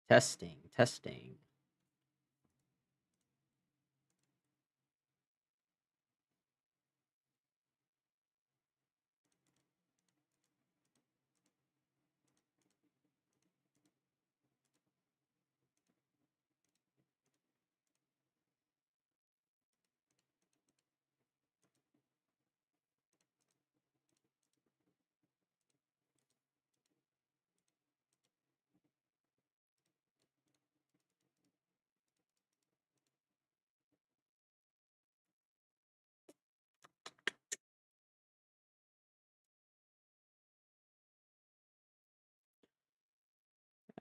Testing.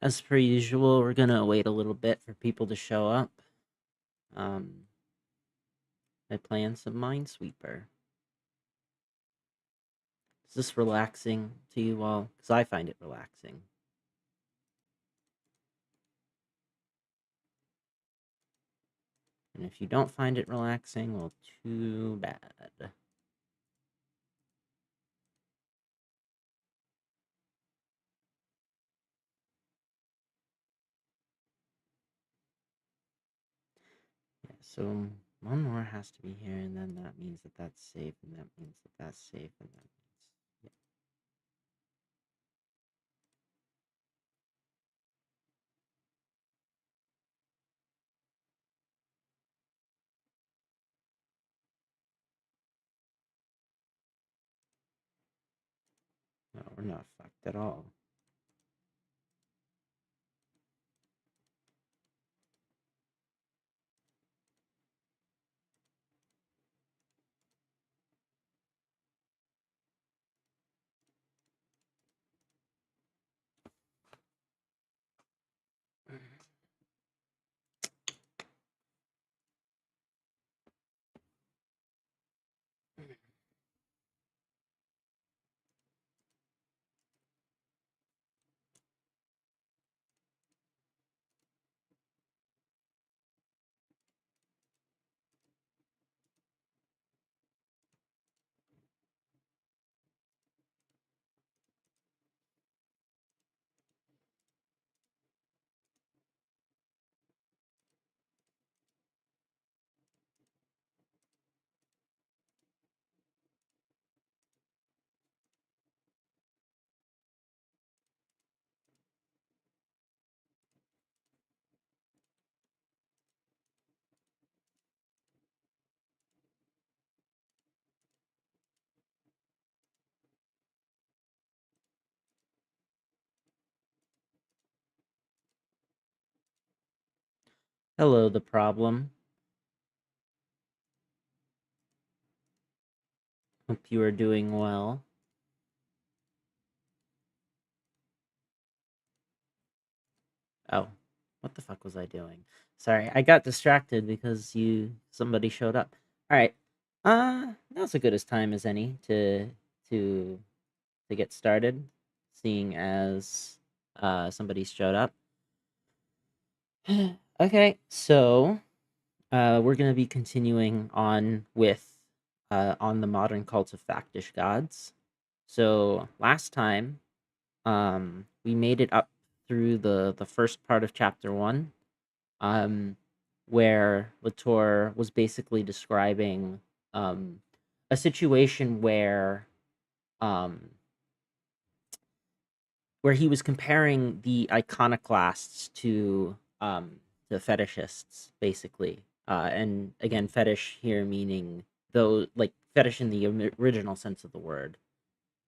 As per usual, we're gonna wait a little bit for people to show up. By playing some Minesweeper. Is this relaxing to you all? Because I find it relaxing. And if you don't find it relaxing, well, too bad. Yeah, so one more has to be here, and then that means that that's safe, and that means that that's safe, and that means... Yeah. No, we're not fucked at all. Hello, the problem. Hope you are doing well. Oh, what the fuck was I doing? Sorry, I got distracted because somebody showed up. All right. Now's as good as time as any to to get started, seeing as somebody showed up. Okay, so we're gonna be continuing on with on the modern cult of factish gods. So last time, we made it up through the first part of chapter 1, um, where Latour was basically describing a situation um, where he was comparing the iconoclasts to fetishists, basically. And again, fetish here meaning those like fetish in the original sense of the word.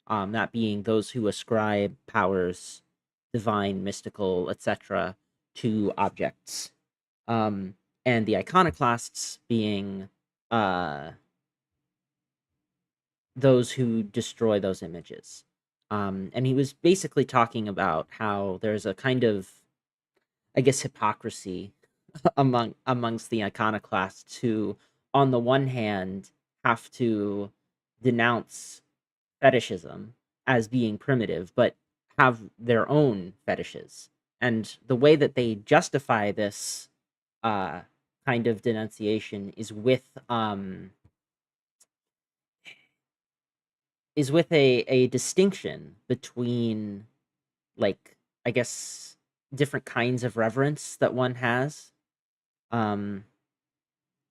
That being those who ascribe powers, divine, mystical, etc., to objects. Um, and the iconoclasts being uh, those who destroy those images. And he was basically talking about how there's a kind of, I guess, hypocrisy amongst the iconoclasts who, on the one hand, have to denounce fetishism as being primitive, but have their own fetishes. And the way that they justify this uh, kind of denunciation is with a distinction between, like, I guess, different kinds of reverence that one has.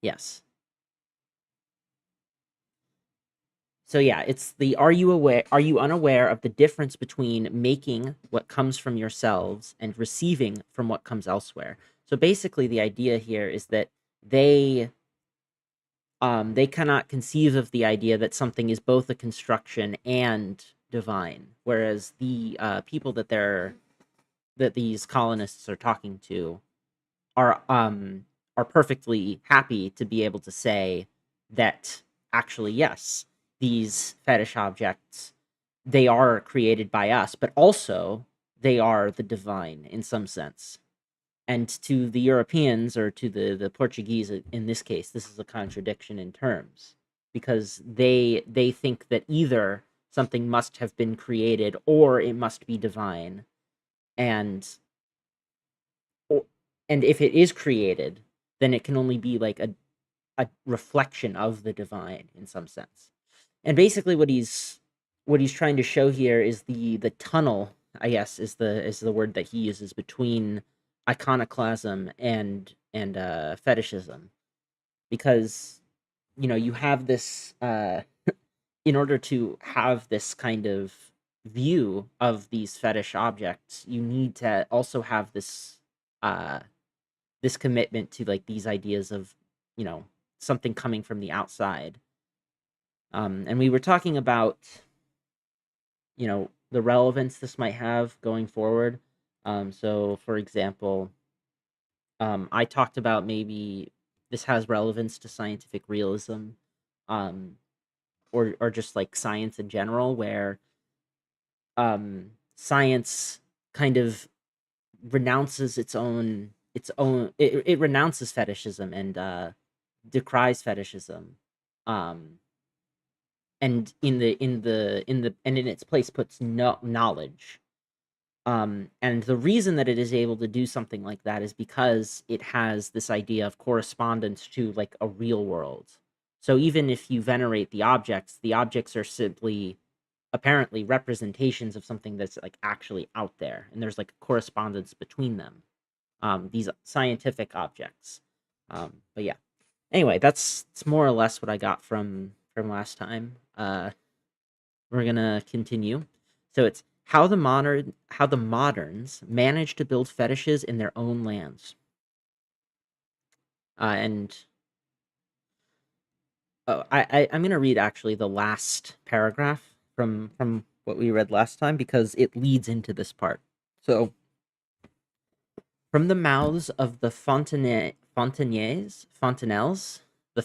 Yes. So yeah, it's the are you unaware of the difference between making what comes from yourselves and receiving from what comes elsewhere? So basically the idea here is that they they cannot conceive of the idea that something is both a construction and divine, whereas the people that these colonists are talking to are perfectly happy to be able to say that actually yes, these fetish objects, they are created by us, but also they are the divine in some sense. And to the Europeans, or to the Portuguese in this case, this is a contradiction in terms, because they think that either something must have been created or it must be divine, and or, and if it is created, then it can only be like a reflection of the divine in some sense. And basically what he's trying to show here is the tunnel, I guess, is the word that he uses, between iconoclasm and fetishism. Because you have this in order to have this kind of view of these fetish objects, you need to also have uh this commitment to like these ideas of, you know, something coming from the outside. And we were talking about, the relevance this might have going forward. So for example, I talked about maybe this has relevance to scientific realism, um, or just like science in general, where science kind of renounces it renounces fetishism and decries fetishism, um, and in its place puts no knowledge. And the reason that it is able to do something like that is because it has this idea of correspondence to like a real world. So even if you venerate the objects are simply apparently representations of something that's like actually out there, and there's like a correspondence between them. These scientific objects. But yeah. Anyway, that's more or less what I got from last time. We're gonna continue. So it's how the moderns manage to build fetishes in their own lands. And I'm gonna read actually the last paragraph from what we read last time, because it leads into this part. So from the mouths of the Fontenelles, the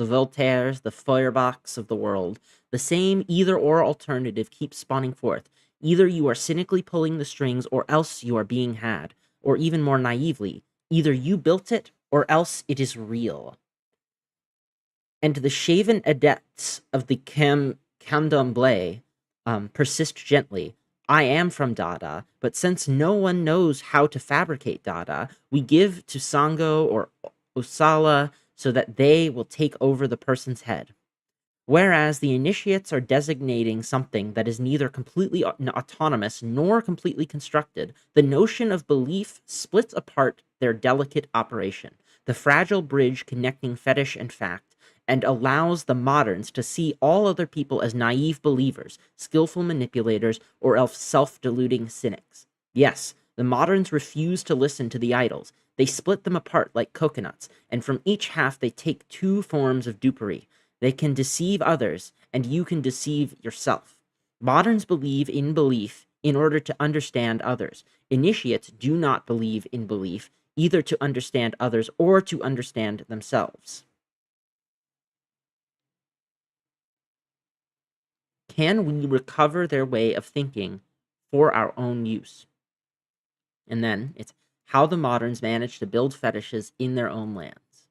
Voltaires, the Feuerbachs of the world, the same either-or alternative keeps spawning forth. Either you are cynically pulling the strings, or else you are being had. Or even more naively, either you built it, or else it is real. And the shaven adepts of the candomblé persist gently. I am from Dada, but since no one knows how to fabricate Dada, we give to Sango or Osala so that they will take over the person's head. Whereas the initiates are designating something that is neither completely autonomous nor completely constructed, the notion of belief splits apart their delicate operation, the fragile bridge connecting fetish and fact, and allows the moderns to see all other people as naive believers, skillful manipulators, or else self-deluding cynics. Yes, the moderns refuse to listen to the idols. They split them apart like coconuts, and from each half they take two forms of dupery. They can deceive others, and you can deceive yourself. Moderns believe in belief in order to understand others. Initiates do not believe in belief, either to understand others or to understand themselves. Can we recover their way of thinking for our own use? And then it's how the moderns manage to build fetishes in their own lands.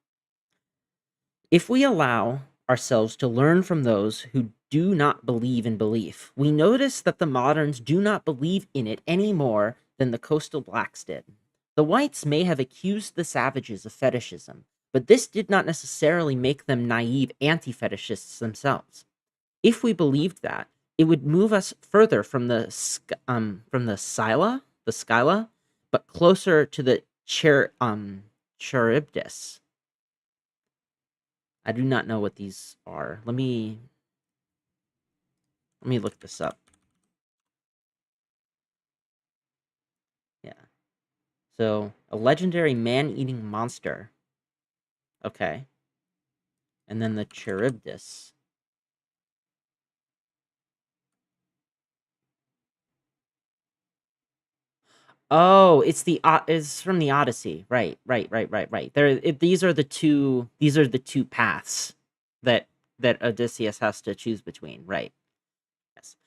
If we allow ourselves to learn from those who do not believe in belief, we notice that the moderns do not believe in it any more than the coastal blacks did. The whites may have accused the savages of fetishism, but this did not necessarily make them naive anti-fetishists themselves. If we believed that, it would move us further from the scylla, but closer to the Charybdis. I do not know what these are. Let me look this up. Yeah. So, a legendary man-eating monster. Okay. And then the Charybdis. Oh, it's from the Odyssey. Right. These are the two paths that Odysseus has to choose between. Right. Yes.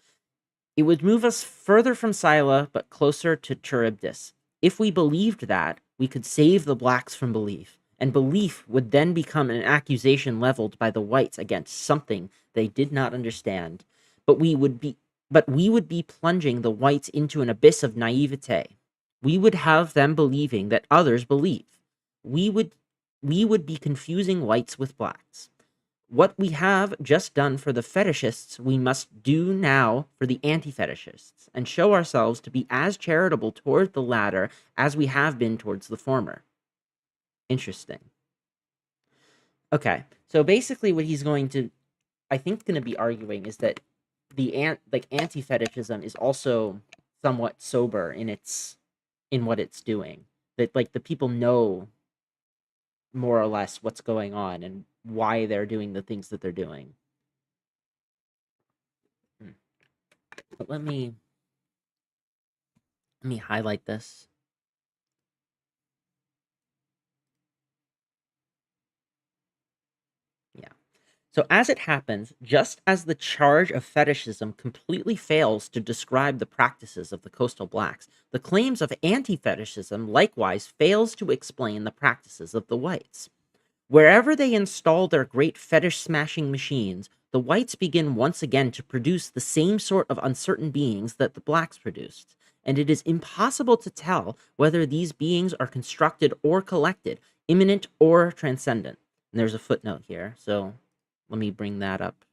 It would move us further from Scylla, but closer to Charybdis. If we believed that, we could save the blacks from belief, and belief would then become an accusation leveled by the whites against something they did not understand. But we would be plunging the whites into an abyss of naivete. We would have them believing that others believe. We would we would be confusing whites with blacks. What we have just done for the fetishists, we must do now for the anti-fetishists, and show ourselves to be as charitable toward the latter as we have been towards the former. Interesting. Okay, so basically what he's going to, I think, going to be arguing is that anti-fetishism is also somewhat sober in what it's doing. That like the people know more or less what's going on and why they're doing the things that they're doing. But let me highlight this. Yeah. So as it happens, just as the charge of fetishism completely fails to describe the practices of the coastal blacks, the claims of anti-fetishism likewise fails to explain the practices of the whites. Wherever they install their great fetish-smashing machines, the whites begin once again to produce the same sort of uncertain beings that the blacks produced, and it is impossible to tell whether these beings are constructed or collected, immanent or transcendent. And there's a footnote here, so let me bring that up.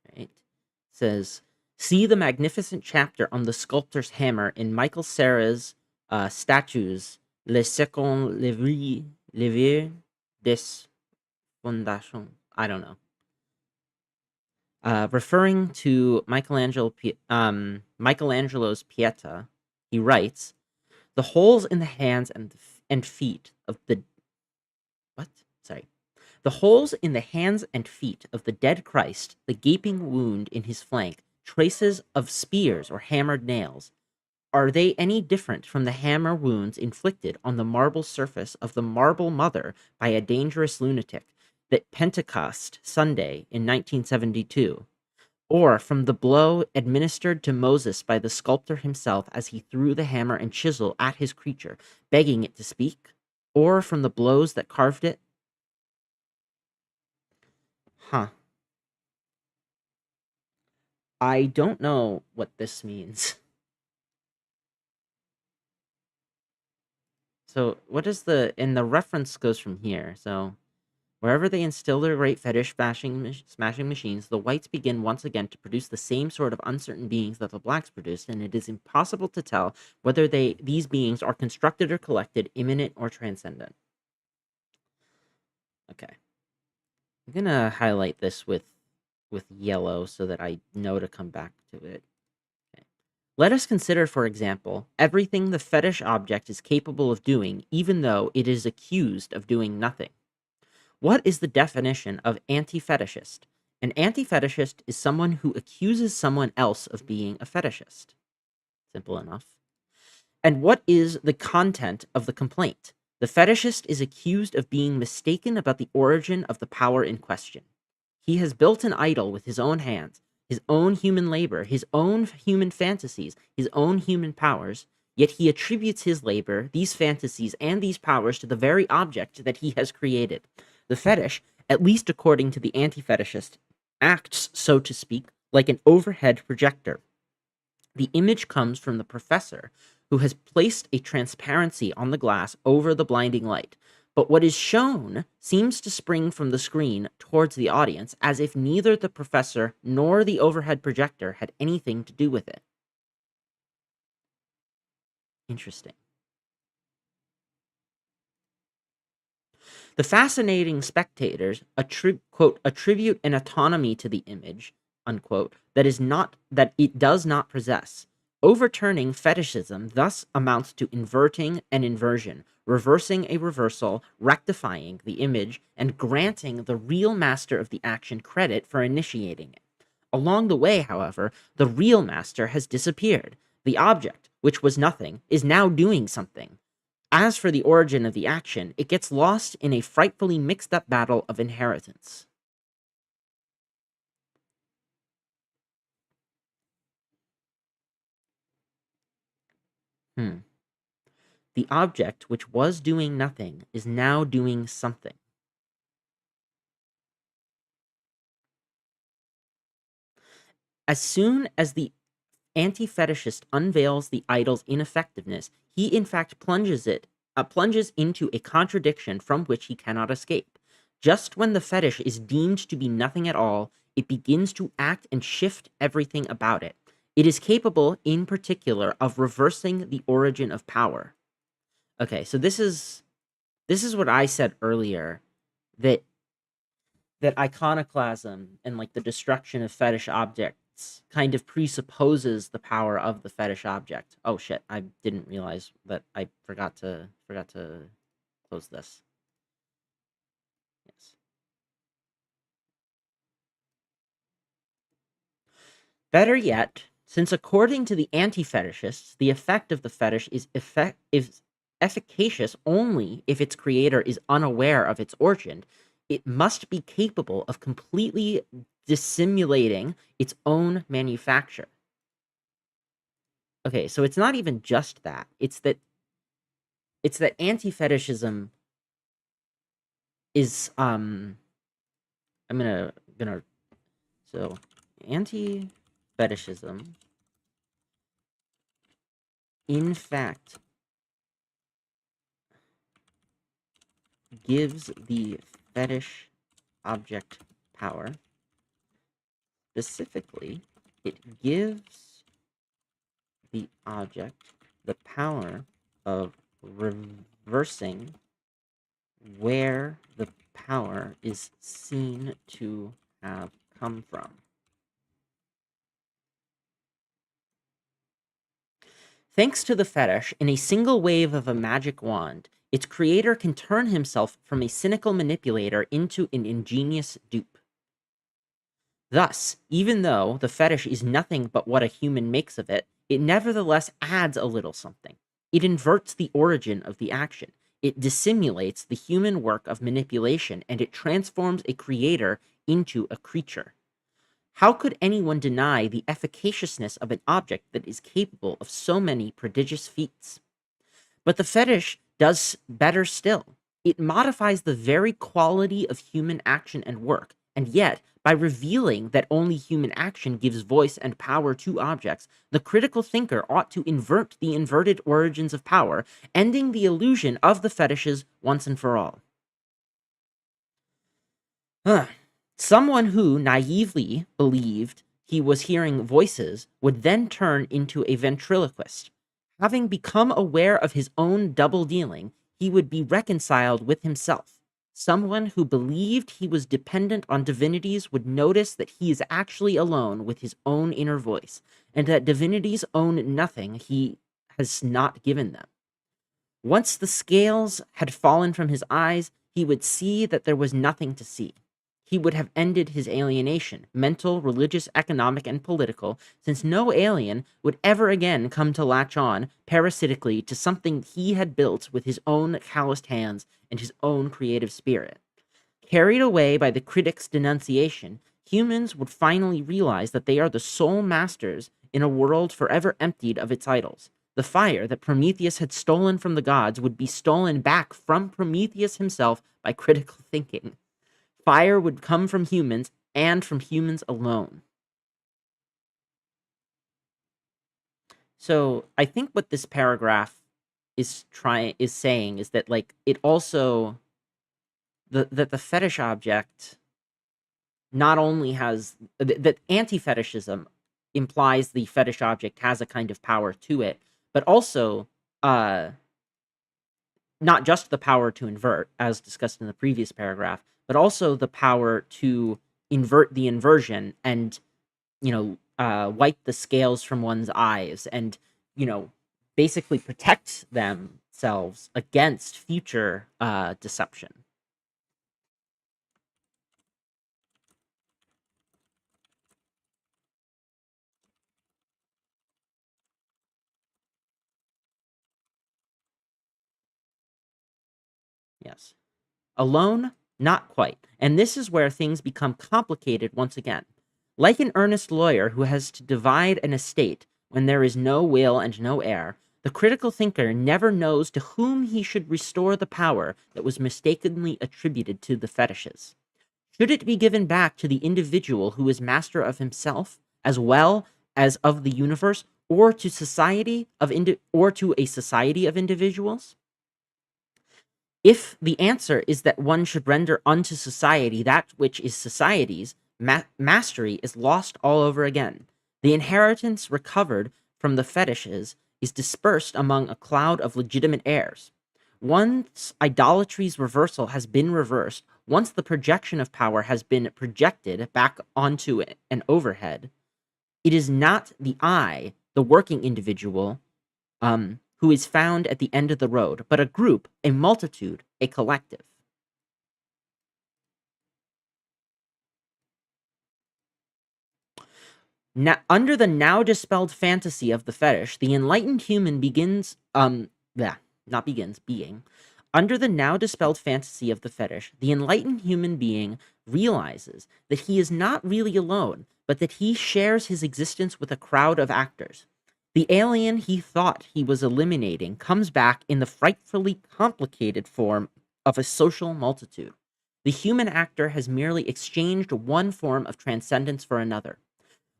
Right. It says, see the magnificent chapter on the sculptor's hammer in Michael Serra's statues Le Second Levier des Fondations. I don't know. Referring to Michelangelo's Pieta, he writes, the holes in the hands and feet of the what? Sorry. The holes in the hands and feet of the dead Christ, the gaping wound in his flank, traces of spears or hammered nails. Are they any different from the hammer wounds inflicted on the marble surface of the marble mother by a dangerous lunatic that Pentecost Sunday in 1972? Or from the blow administered to Moses by the sculptor himself as he threw the hammer and chisel at his creature, begging it to speak? Or from the blows that carved it? Huh. I don't know what this means. So, what is and the reference goes from here. So, wherever they instill their great fetish smashing machines, the whites begin once again to produce the same sort of uncertain beings that the blacks produced, and it is impossible to tell whether these beings are constructed or collected, immanent or transcendent. Okay. I'm gonna highlight this with yellow so that I know to come back to it. Okay. Let us consider, for example, everything the fetish object is capable of doing, even though it is accused of doing nothing. What is the definition of anti-fetishist? An anti-fetishist is someone who accuses someone else of being a fetishist. Simple enough. And what is the content of the complaint? The fetishist is accused of being mistaken about the origin of the power in question. He has built an idol with his own hands, his own human labor, his own human fantasies, his own human powers, yet he attributes his labor, these fantasies, and these powers to the very object that he has created. The fetish, at least according to the anti-fetishist, acts, so to speak, like an overhead projector. The image comes from the professor, who has placed a transparency on the glass over the blinding light. But what is shown seems to spring from the screen towards the audience, as if neither the professor nor the overhead projector had anything to do with it. Interesting. The fascinating spectators quote, attribute an autonomy to the image, unquote, that it does not possess. Overturning fetishism thus amounts to inverting an inversion, reversing a reversal, rectifying the image, and granting the real master of the action credit for initiating it. Along the way, however, the real master has disappeared. The object, which was nothing, is now doing something. As for the origin of the action, it gets lost in a frightfully mixed-up battle of inheritance. Hmm. The object, which was doing nothing, is now doing something. As soon as the anti-fetishist unveils the idol's ineffectiveness, he in fact plunges into a contradiction from which he cannot escape. Just when the fetish is deemed to be nothing at all, it begins to act and shift everything about it. It is capable, in particular, of reversing the origin of power. Okay, so this is what I said earlier, that iconoclasm and like the destruction of fetish objects kind of presupposes the power of the fetish object. Oh shit, I didn't realize that I forgot to close this. Yes. Better yet, since according to the anti-fetishists, the effect of the fetish is efficacious only if its creator is unaware of its origin, it must be capable of completely dissimulating its own manufacture. Okay, so it's not even just that. It's that anti-fetishism is I'm gonna so anti-fetishism in fact gives the fetish object power. Specifically, it gives the object the power of reversing where the power is seen to have come from. Thanks to the fetish, in a single wave of a magic wand, its creator can turn himself from a cynical manipulator into an ingenious dupe. Thus, even though the fetish is nothing but what a human makes of it, it nevertheless adds a little something. It inverts the origin of the action. It dissimulates the human work of manipulation, and it transforms a creator into a creature. How could anyone deny the efficaciousness of an object that is capable of so many prodigious feats? But the fetish does better still. It modifies the very quality of human action and work, and yet, by revealing that only human action gives voice and power to objects, the critical thinker ought to invert the inverted origins of power, ending the illusion of the fetishes once and for all. Someone who naively believed he was hearing voices would then turn into a ventriloquist. Having become aware of his own double dealing, he would be reconciled with himself. Someone who believed he was dependent on divinities would notice that he is actually alone with his own inner voice, and that divinities own nothing he has not given them. Once the scales had fallen from his eyes, he would see that there was nothing to see. He would have ended his alienation, mental, religious, economic, and political, since no alien would ever again come to latch on, parasitically, to something he had built with his own calloused hands and his own creative spirit. Carried away by the critic's denunciation, humans would finally realize that they are the sole masters in a world forever emptied of its idols. The fire that Prometheus had stolen from the gods would be stolen back from Prometheus himself by critical thinking. Fire would come from humans and from humans alone. So I think what this paragraph is saying is that like it also that the fetish object not only has that anti-fetishism implies the fetish object has a kind of power to it, but also uh, not just the power to invert, as discussed in the previous paragraph, but also the power to invert the inversion and, wipe the scales from one's eyes and, you know, basically protect themselves against future deception. Yes. Alone? Not quite. And this is where things become complicated once again. Like an earnest lawyer who has to divide an estate when there is no will and no heir, the critical thinker never knows to whom he should restore the power that was mistakenly attributed to the fetishes. Should it be given back to the individual who is master of himself as well as of the universe, or to a society of individuals? If the answer is that one should render unto society that which is society's, mastery is lost all over again. The inheritance recovered from the fetishes is dispersed among a cloud of legitimate heirs. Once idolatry's reversal has been reversed, once the projection of power has been projected back onto an overhead, it is not the I, the working individual, who is found at the end of the road, but a group, a multitude, a collective. Now, under the now dispelled fantasy of the fetish, the enlightened human begins, being. Under the now dispelled fantasy of the fetish, the enlightened human being realizes that he is not really alone, but that he shares his existence with a crowd of actors. The alien he thought he was eliminating comes back in the frightfully complicated form of a social multitude. The human actor has merely exchanged one form of transcendence for another.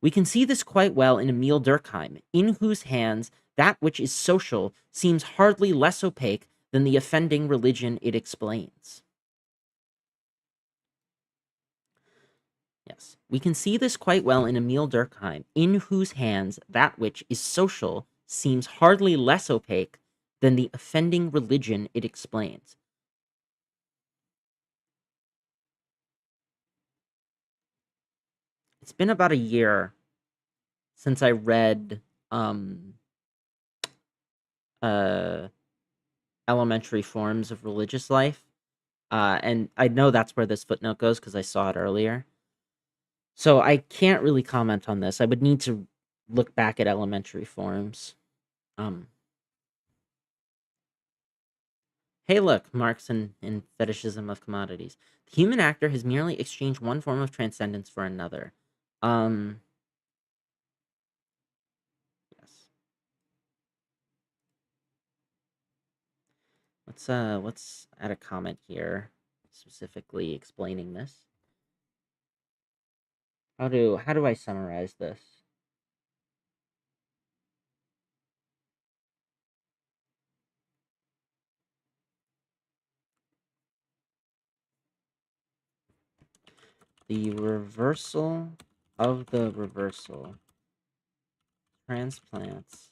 We can see this quite well in Emile Durkheim, in whose hands that which is social seems hardly less opaque than the offending religion it explains. Yes, we can see this quite well in Emile Durkheim, in whose hands that which is social seems hardly less opaque than the offending religion it explains. It's been about a year since I read Elementary Forms of Religious Life. And I know that's where this footnote goes because I saw it earlier. So I can't really comment on this. I would need to look back at Elementary Forms. Hey, look, Marx and Fetishism of Commodities. The human actor has merely exchanged one form of transcendence for another. Yes. Let's add a comment here, specifically explaining this. How do I summarize this? The reversal of the reversal transplants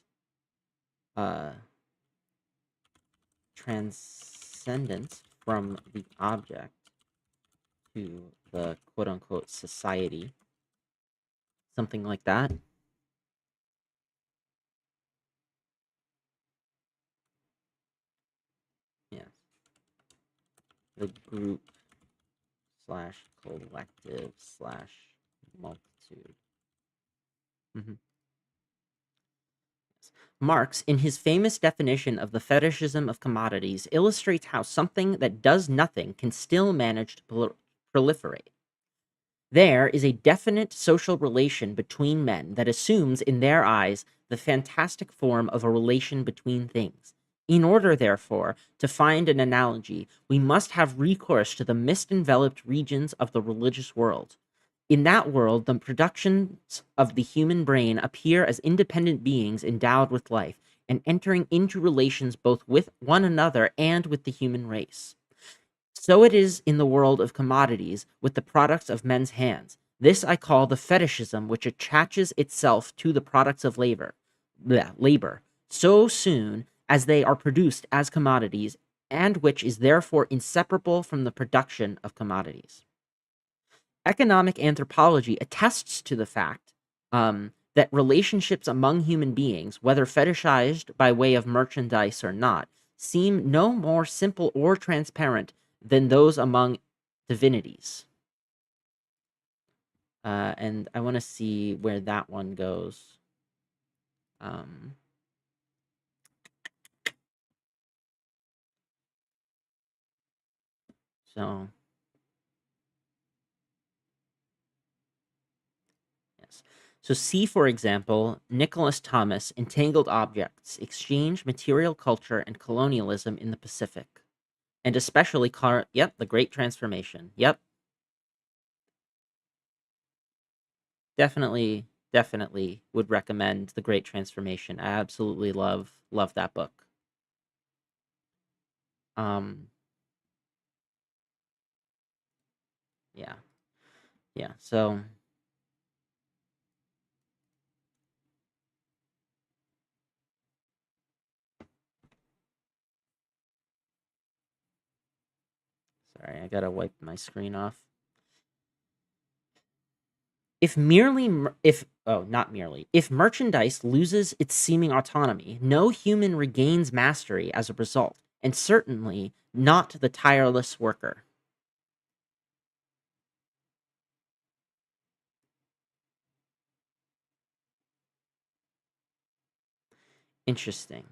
transcendence from the object to the quote-unquote society. Something like that. Yes. The group / collective / multitude. Marx, in his famous definition of the fetishism of commodities, illustrates how something that does nothing can still manage to proliferate. There is a definite social relation between men that assumes, in their eyes, the fantastic form of a relation between things. In order, therefore, to find an analogy, we must have recourse to the mist-enveloped regions of the religious world. In that world, the productions of the human brain appear as independent beings endowed with life, and entering into relations both with one another and with the human race. So it is in the world of commodities with the products of men's hands. This I call the fetishism which attaches itself to the products of labor. So soon as they are produced as commodities, and which is therefore inseparable from the production of commodities. Economic anthropology attests to the fact that relationships among human beings, whether fetishized by way of merchandise or not, seem no more simple or transparent than those among divinities. And I want to see where that one goes. So, yes. So see, for example, Nicholas Thomas, Entangled Objects, Exchange, Material Culture, and Colonialism in the Pacific. And especially, yep, The Great Transformation. Yep. Definitely would recommend The Great Transformation. I absolutely love that book. Yeah. Yeah, so sorry, I gotta wipe my screen off. If merchandise loses its seeming autonomy, no human regains mastery as a result, and certainly not the tireless worker. Interesting.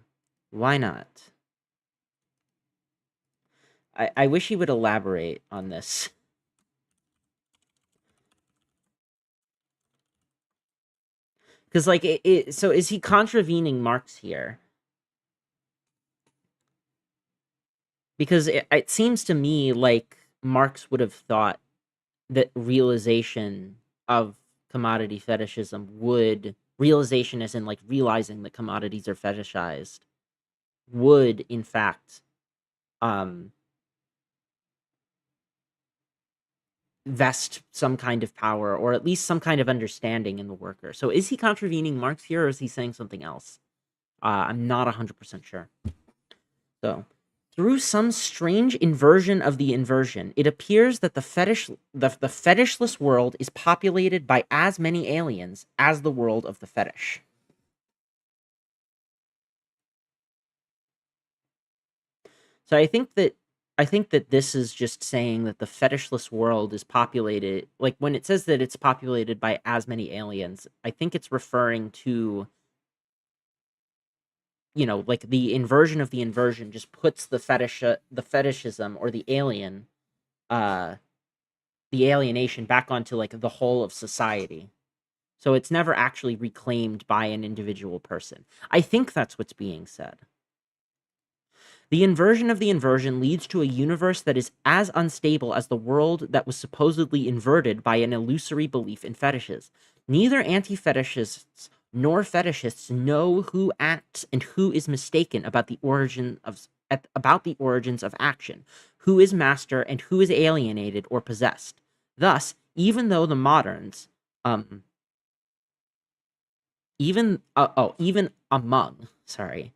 Why not? I wish he would elaborate on this. Because, like, so is he contravening Marx here? Because it seems to me like Marx would have thought that realization of commodity fetishism realization as in like realizing that commodities are fetishized would in fact um vest some kind of power or at least some kind of understanding in the worker. So is he contravening Marx here or is he saying something else? I'm not 100% sure. So through some strange inversion of the inversion, it appears that the fetishless world is populated by as many aliens as the world of the fetish. So I think that this is just saying that the fetishless world is populated, like when it says that it's populated by as many aliens, I think it's referring to, like the inversion of the inversion just puts the fetishism or uh the alienation back onto like the whole of society. So it's never actually reclaimed by an individual person. I think that's what's being said. The inversion of the inversion leads to a universe that is as unstable as the world that was supposedly inverted by an illusory belief in fetishes. Neither anti-fetishists nor fetishists know who acts and who is mistaken about the origins of action, who is master and who is alienated or possessed. Thus, even though the moderns, even among, sorry,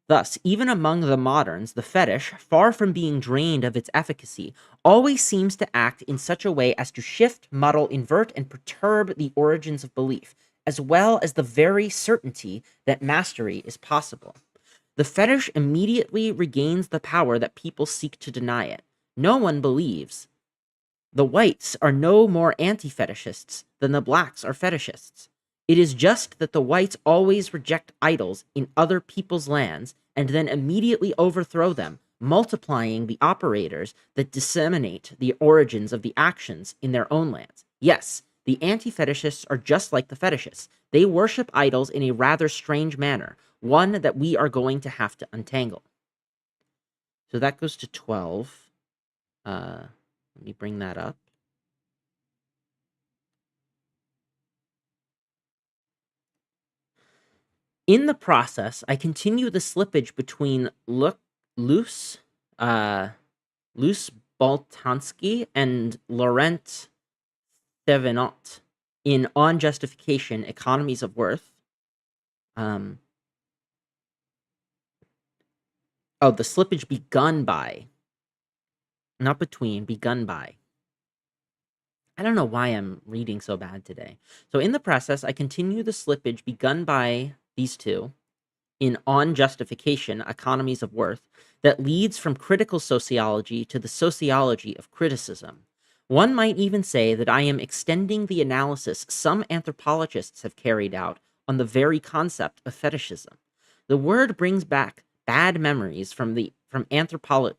Thus, even among the moderns, the fetish, far from being drained of its efficacy, always seems to act in such a way as to shift, muddle, invert, and perturb the origins of belief, as well as the very certainty that mastery is possible. The fetish immediately regains the power that people seek to deny it. No one believes. The whites are no more anti-fetishists than the blacks are fetishists. It is just that the whites always reject idols in other people's lands and then immediately overthrow them, multiplying the operators that disseminate the origins of the actions in their own lands. Yes, the anti-fetishists are just like the fetishists. They worship idols in a rather strange manner, one that we are going to have to untangle. So that goes to 12. Let me bring that up. In the process, I continue the slippage between Luce, uh, Luce Boltanski and Laurent Thevenot in On Justification, Economies of Worth. Oh, the slippage begun by, not between, begun by. I don't know why I'm reading so bad today. So in the process, I continue the slippage begun by these two in On Justification, Economies of Worth, that leads from critical sociology to the sociology of criticism. One might even say that I am extending the analysis some anthropologists have carried out on the very concept of fetishism. The word brings back bad memories from anthropology.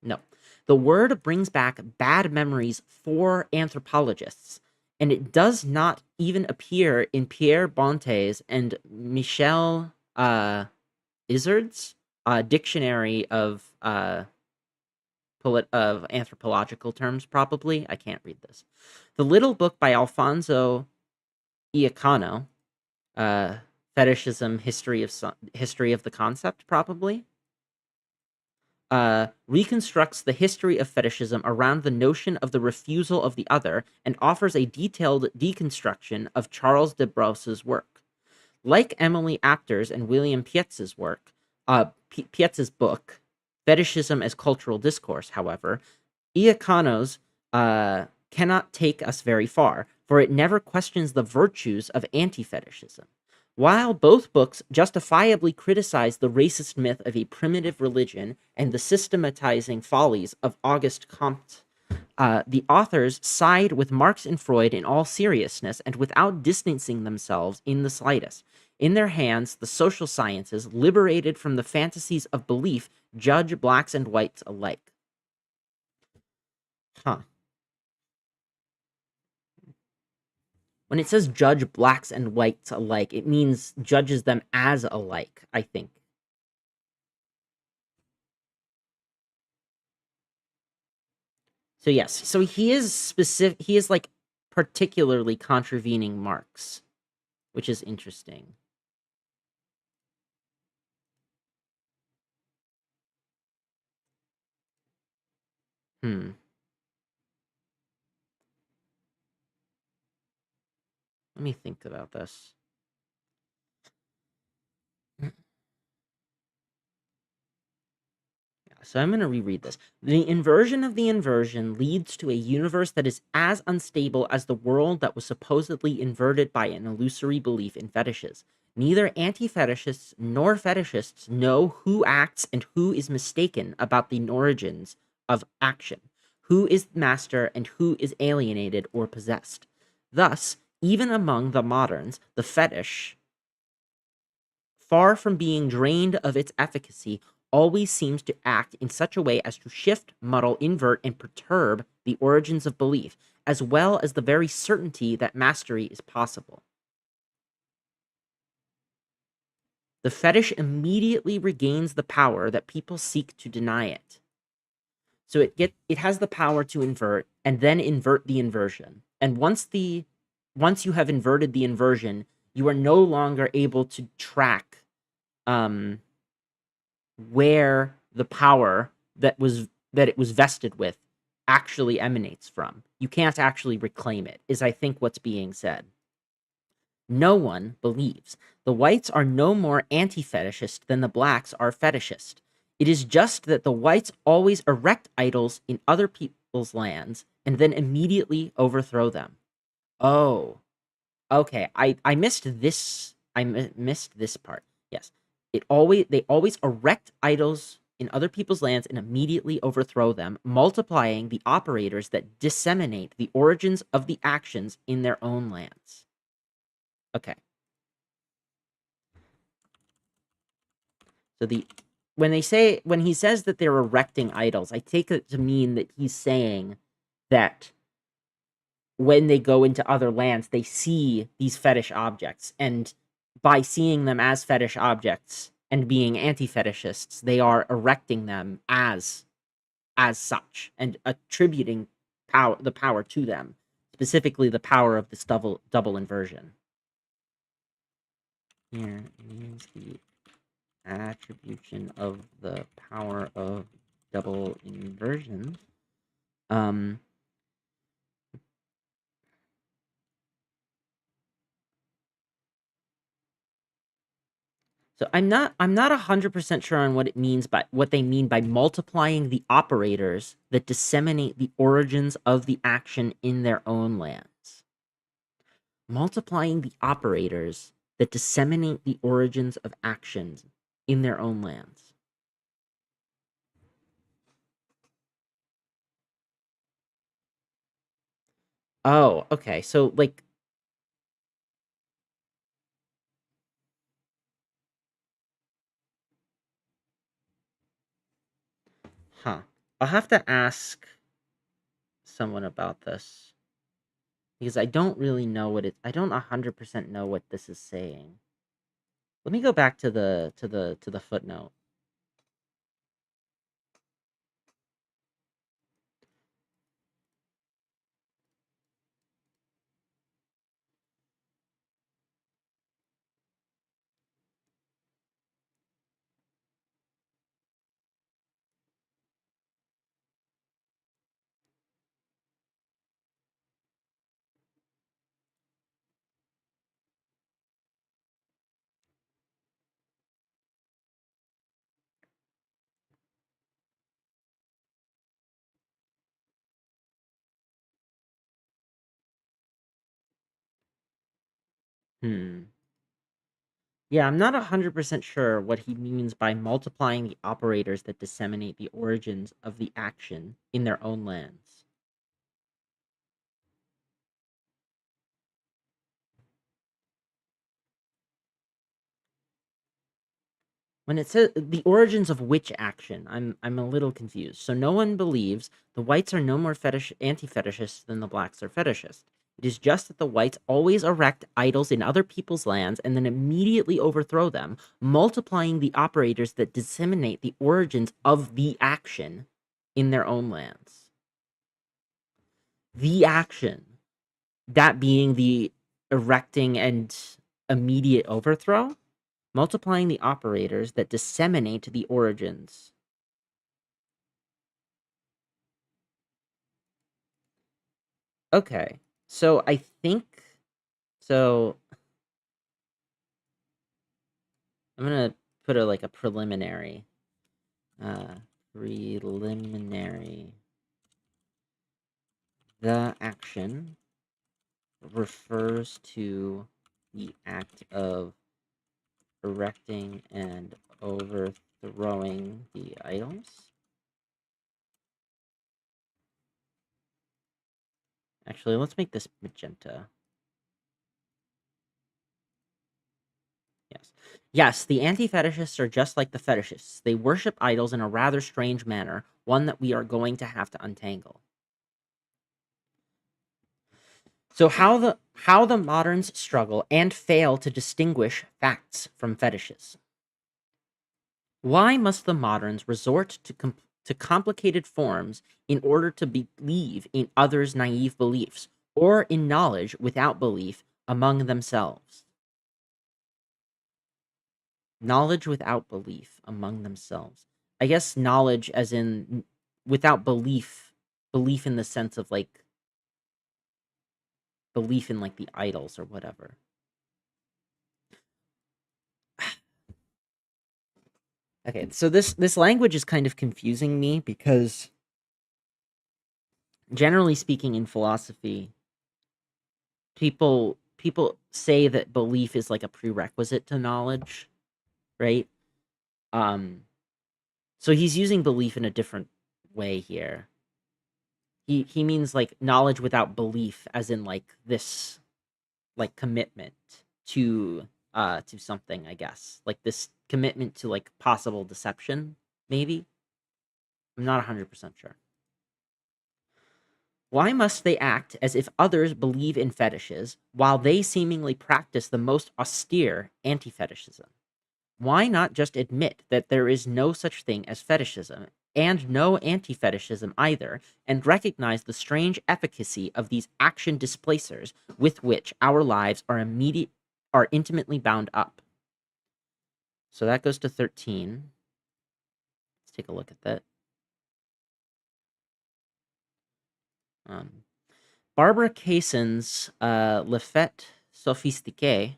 No. The word brings back bad memories for anthropologists, and it does not even appear in Pierre Bonte's and Michel Izard's dictionary of anthropological terms. Probably, I can't read this. The little book by Alfonso Iacano, uh, Fetishism, History of the Concept, probably reconstructs the history of fetishism around the notion of the refusal of the other and offers a detailed deconstruction of Charles de Brousse's work. Like Emily Apter's and William Pietz's work, Pietz's book, Fetishism as Cultural Discourse, however, Iacano's cannot take us very far, for it never questions the virtues of anti-fetishism. While both books justifiably criticize the racist myth of a primitive religion and the systematizing follies of Auguste Comte, the authors side with Marx and Freud in all seriousness and without distancing themselves in the slightest. In their hands, the social sciences, liberated from the fantasies of belief, judge blacks and whites alike. Huh. When it says judge blacks and whites alike, it means judges them as alike, I think. So yes, so he is specific. He is like particularly contravening Marx, which is interesting. Hmm. Let me think about this. So I'm going to reread this. The inversion of the inversion leads to a universe that is as unstable as the world that was supposedly inverted by an illusory belief in fetishes. Neither anti fetishists nor fetishists know who acts and who is mistaken about the origins of action, who is master and who is alienated or possessed. Thus, even among the moderns, the fetish, far from being drained of its efficacy, always seems to act in such a way as to shift, muddle, invert, and perturb the origins of belief, as well as the very certainty that mastery is possible. The fetish immediately regains the power that people seek to deny it. So it has the power to invert and then invert the inversion. And once you have inverted the inversion, you are no longer able to track um where the power that it was vested with actually emanates from. You can't actually reclaim it, is I think what's being said. No one believes the whites are no more anti-fetishist than the blacks are fetishist. It is just that the whites always erect idols in other people's lands and then immediately overthrow them. Oh, okay. I missed this. Missed this part. Yes. They always erect idols in other people's lands and immediately overthrow them, multiplying the operators that disseminate the origins of the actions in their own lands. Okay. So the when he says that they're erecting idols, I take it to mean that he's saying that when they go into other lands, they see these fetish objects, and by seeing them as fetish objects and being anti-fetishists, they are erecting them as such and attributing the power to them, specifically the power of this double inversion. Here is the attribution of the power of double inversion. Um, So I'm not 100% sure on what they mean by multiplying the operators that disseminate the origins of the action in their own lands. Multiplying the operators that disseminate the origins of actions in their own lands. Oh, okay. So like huh. I'll have to ask someone about this because I don't really know I don't 100% know what this is saying. Let me go back to the footnote. Hmm. Yeah, I'm not 100% sure what he means by multiplying the operators that disseminate the origins of the action in their own lands. When it says the origins of which action, I'm a little confused. So no one believes the whites are no more anti-fetishist than the blacks are fetishist. It is just that the whites always erect idols in other people's lands and then immediately overthrow them, multiplying the operators that disseminate the origins of the action in their own lands. The action, that being the erecting and immediate overthrow, multiplying the operators that disseminate the origins. Okay, so I think so. I'm gonna put a preliminary, uh, preliminary. The action refers to the act of erecting and overthrowing the idols. Actually, let's make this magenta. Yes. Yes, the anti-fetishists are just like the fetishists. They worship idols in a rather strange manner, one that we are going to have to untangle. So how the moderns struggle and fail to distinguish facts from fetishes. Why must the moderns resort to complicated forms in order to believe in others' naive beliefs, or in knowledge without belief among themselves? Knowledge without belief among themselves. I guess knowledge as in without belief in the sense of like belief in like the idols or whatever. Okay, so this language is kind of confusing me because generally speaking in philosophy, people say that belief is like a prerequisite to knowledge, right? Um so he's using belief in a different way here. He means like knowledge without belief as in like this like commitment to something, I guess. Like this commitment to like possible deception, maybe. I'm not 100% sure. Why must they act as if others believe in fetishes while they seemingly practice the most austere anti fetishism? Why not just admit that there is no such thing as fetishism and no anti fetishism either, and recognize the strange efficacy of these action displacers with which our lives are intimately bound up? So that goes to 13. Let's take a look at that. Um, Barbara Cayson's Le Fait Sophistiqué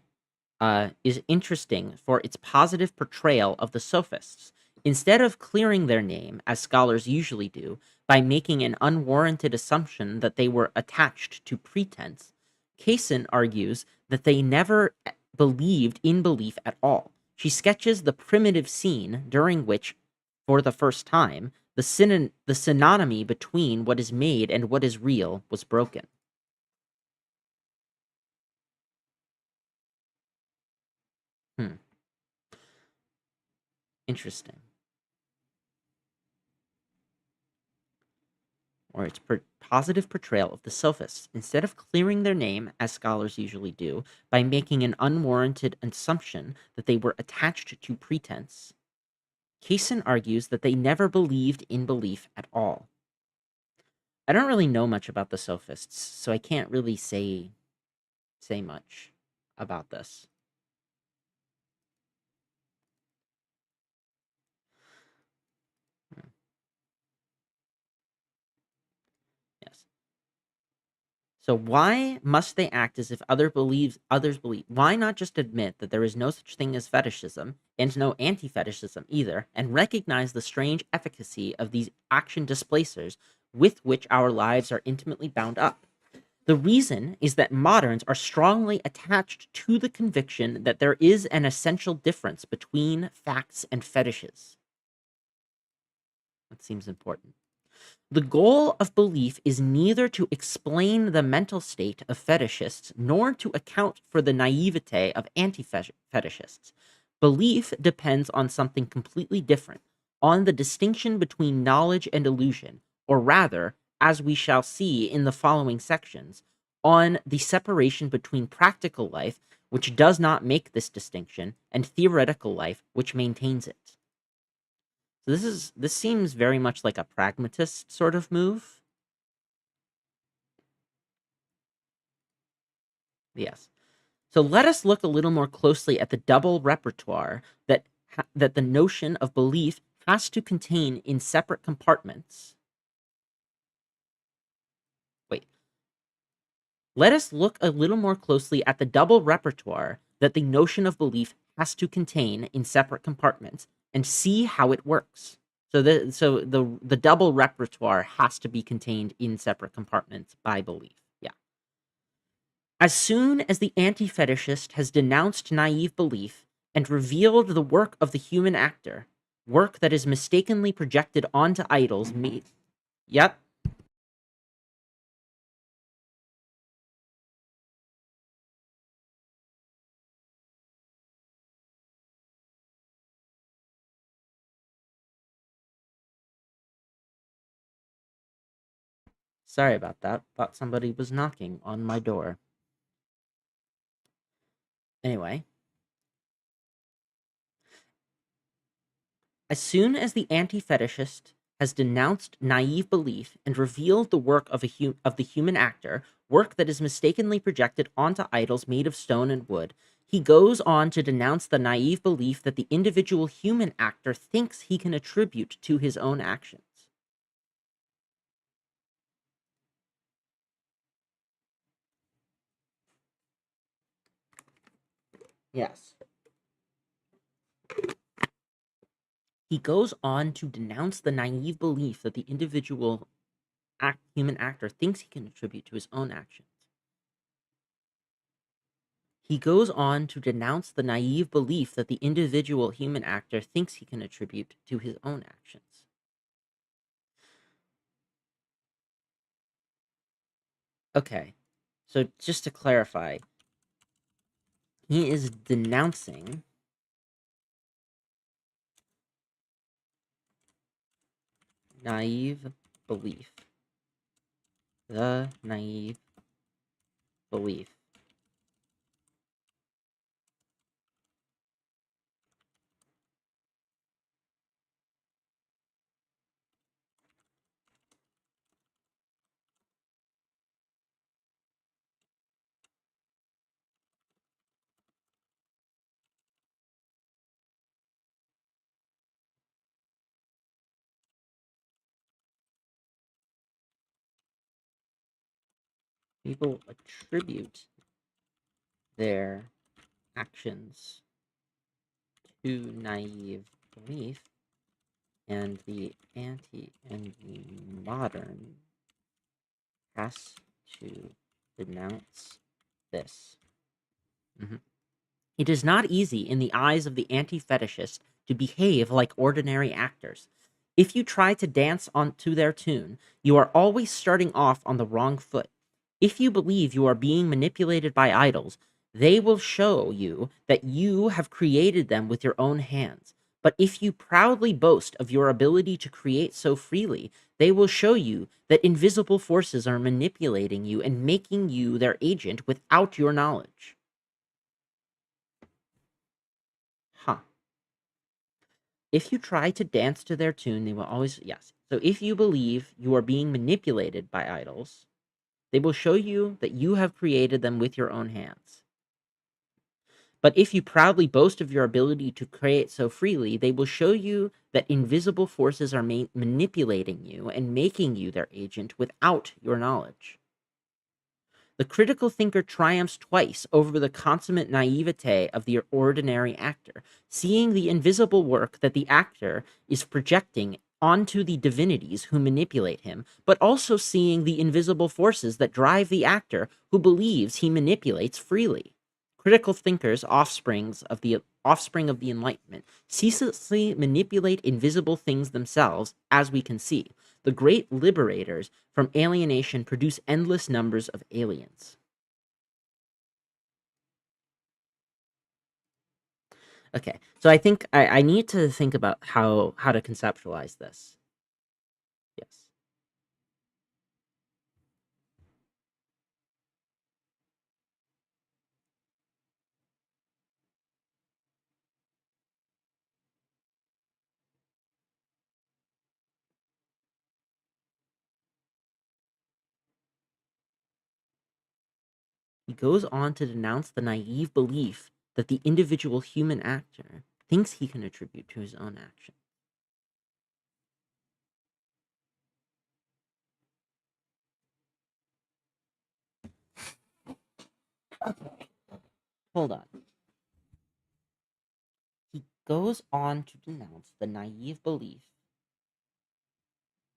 is interesting for its positive portrayal of the sophists. Instead of clearing their name, as scholars usually do, by making an unwarranted assumption that they were attached to pretense, Kaysen argues that they never believed in belief at all. She sketches the primitive scene during which, for the first time, the synonymy between what is made and what is real was broken. Hmm. Interesting. Or its positive portrayal of the sophists, instead of clearing their name, as scholars usually do, by making an unwarranted assumption that they were attached to pretense. Kaysen argues that they never believed in belief at all. I don't really know much about the sophists, so I can't really say much about this. Hmm. Yes. So why must they act as if others believe? Why not just admit that there is no such thing as fetishism and no anti-fetishism either, and recognize the strange efficacy of these action displacers with which our lives are intimately bound up? The reason is that moderns are strongly attached to the conviction that there is an essential difference between facts and fetishes. That seems important. The goal of belief is neither to explain the mental state of fetishists nor to account for the naivete of anti fetishists. Belief depends on something completely different, on the distinction between knowledge and illusion, or rather, as we shall see in the following sections, on the separation between practical life, which does not make this distinction, and theoretical life, which maintains it. So this seems very much like a pragmatist sort of move. Yes. So let us look a little more closely at the double repertoire that the notion of belief has to contain in separate compartments. Wait. Let us look a little more closely at the double repertoire that the notion of belief has to contain in separate compartments and see how it works. So the double repertoire has to be contained in separate compartments by belief. Yeah. As soon as the anti fetishist has denounced naive belief and revealed the work of the human actor, work that is mistakenly projected onto idols made. Yep. Sorry about that. Thought somebody was knocking on my door. Anyway, as soon as the anti fetishist has denounced naive belief and revealed the work of the human actor, work that is mistakenly projected onto idols made of stone and wood, he goes on to denounce the naive belief that the individual human actor thinks he can attribute to his own actions. Yes. He goes on to denounce the naive belief that the individual human actor thinks he can attribute to his own actions. He goes on to denounce the naive belief that the individual human actor thinks he can attribute to his own actions. Okay, so just to clarify, he is denouncing naive belief. The naive belief. People attribute their actions to naive belief, and the modern has to denounce this. Mhm. It is not easy in the eyes of the anti-fetishist to behave like ordinary actors. If you try to dance on to their tune, you are always starting off on the wrong foot. If you believe you are being manipulated by idols, they will show you that you have created them with your own hands. But if you proudly boast of your ability to create so freely, they will show you that invisible forces are manipulating you and making you their agent without your knowledge. Huh. If you try to dance to their tune, they will always, yes. So if you believe you are being manipulated by idols, they will show you that you have created them with your own hands. But if you proudly boast of your ability to create so freely, they will show you that invisible forces are manipulating you and making you their agent without your knowledge. The critical thinker triumphs twice over the consummate naivete of the ordinary actor, seeing the invisible work that the actor is projecting onto the divinities who manipulate him, but also seeing the invisible forces that drive the actor who believes he manipulates freely. Critical thinkers, offspring of the Enlightenment, ceaselessly manipulate invisible things themselves, as we can see. The great liberators from alienation produce endless numbers of aliens. Okay, so I think I need to think about how to conceptualize this. Yes. He goes on to denounce the naive belief that the individual human actor thinks he can attribute to his own action. Hold on. He goes on to denounce the naive belief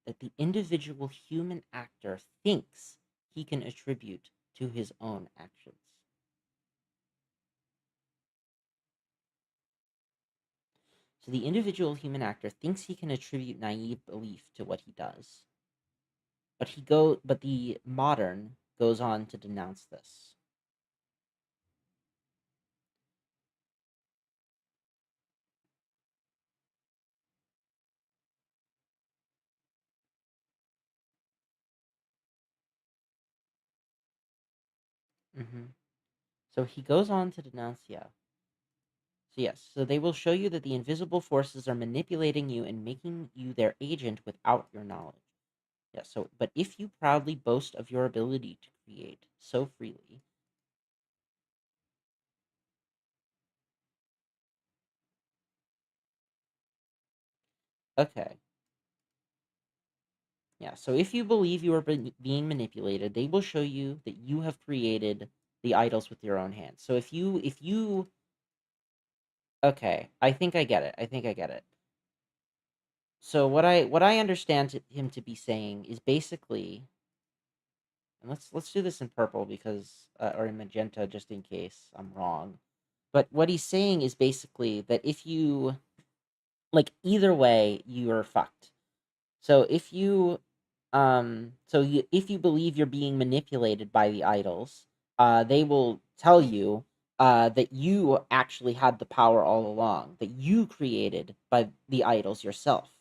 that the individual human actor thinks he can attribute to his own actions. So the individual human actor thinks he can attribute naive belief to what he does. But the modern goes on to denounce this. Hmm. So he goes on to denounce, yeah. So yes, so they will show you that the invisible forces are manipulating you and making you their agent without your knowledge. Yeah, so but if you proudly boast of your ability to create so freely, okay. Yeah, so if you believe you are being manipulated, they will show you that you have created the idols with your own hands. So if you okay, I think I get it. I think I get it. So what I understand him to be saying is basically, and let's do this in purple because or in magenta just in case I'm wrong. But what he's saying is basically that if you like either way you're fucked. So if you believe you're being manipulated by the idols, they will tell you that you actually had the power all along, that you created by the idols yourself.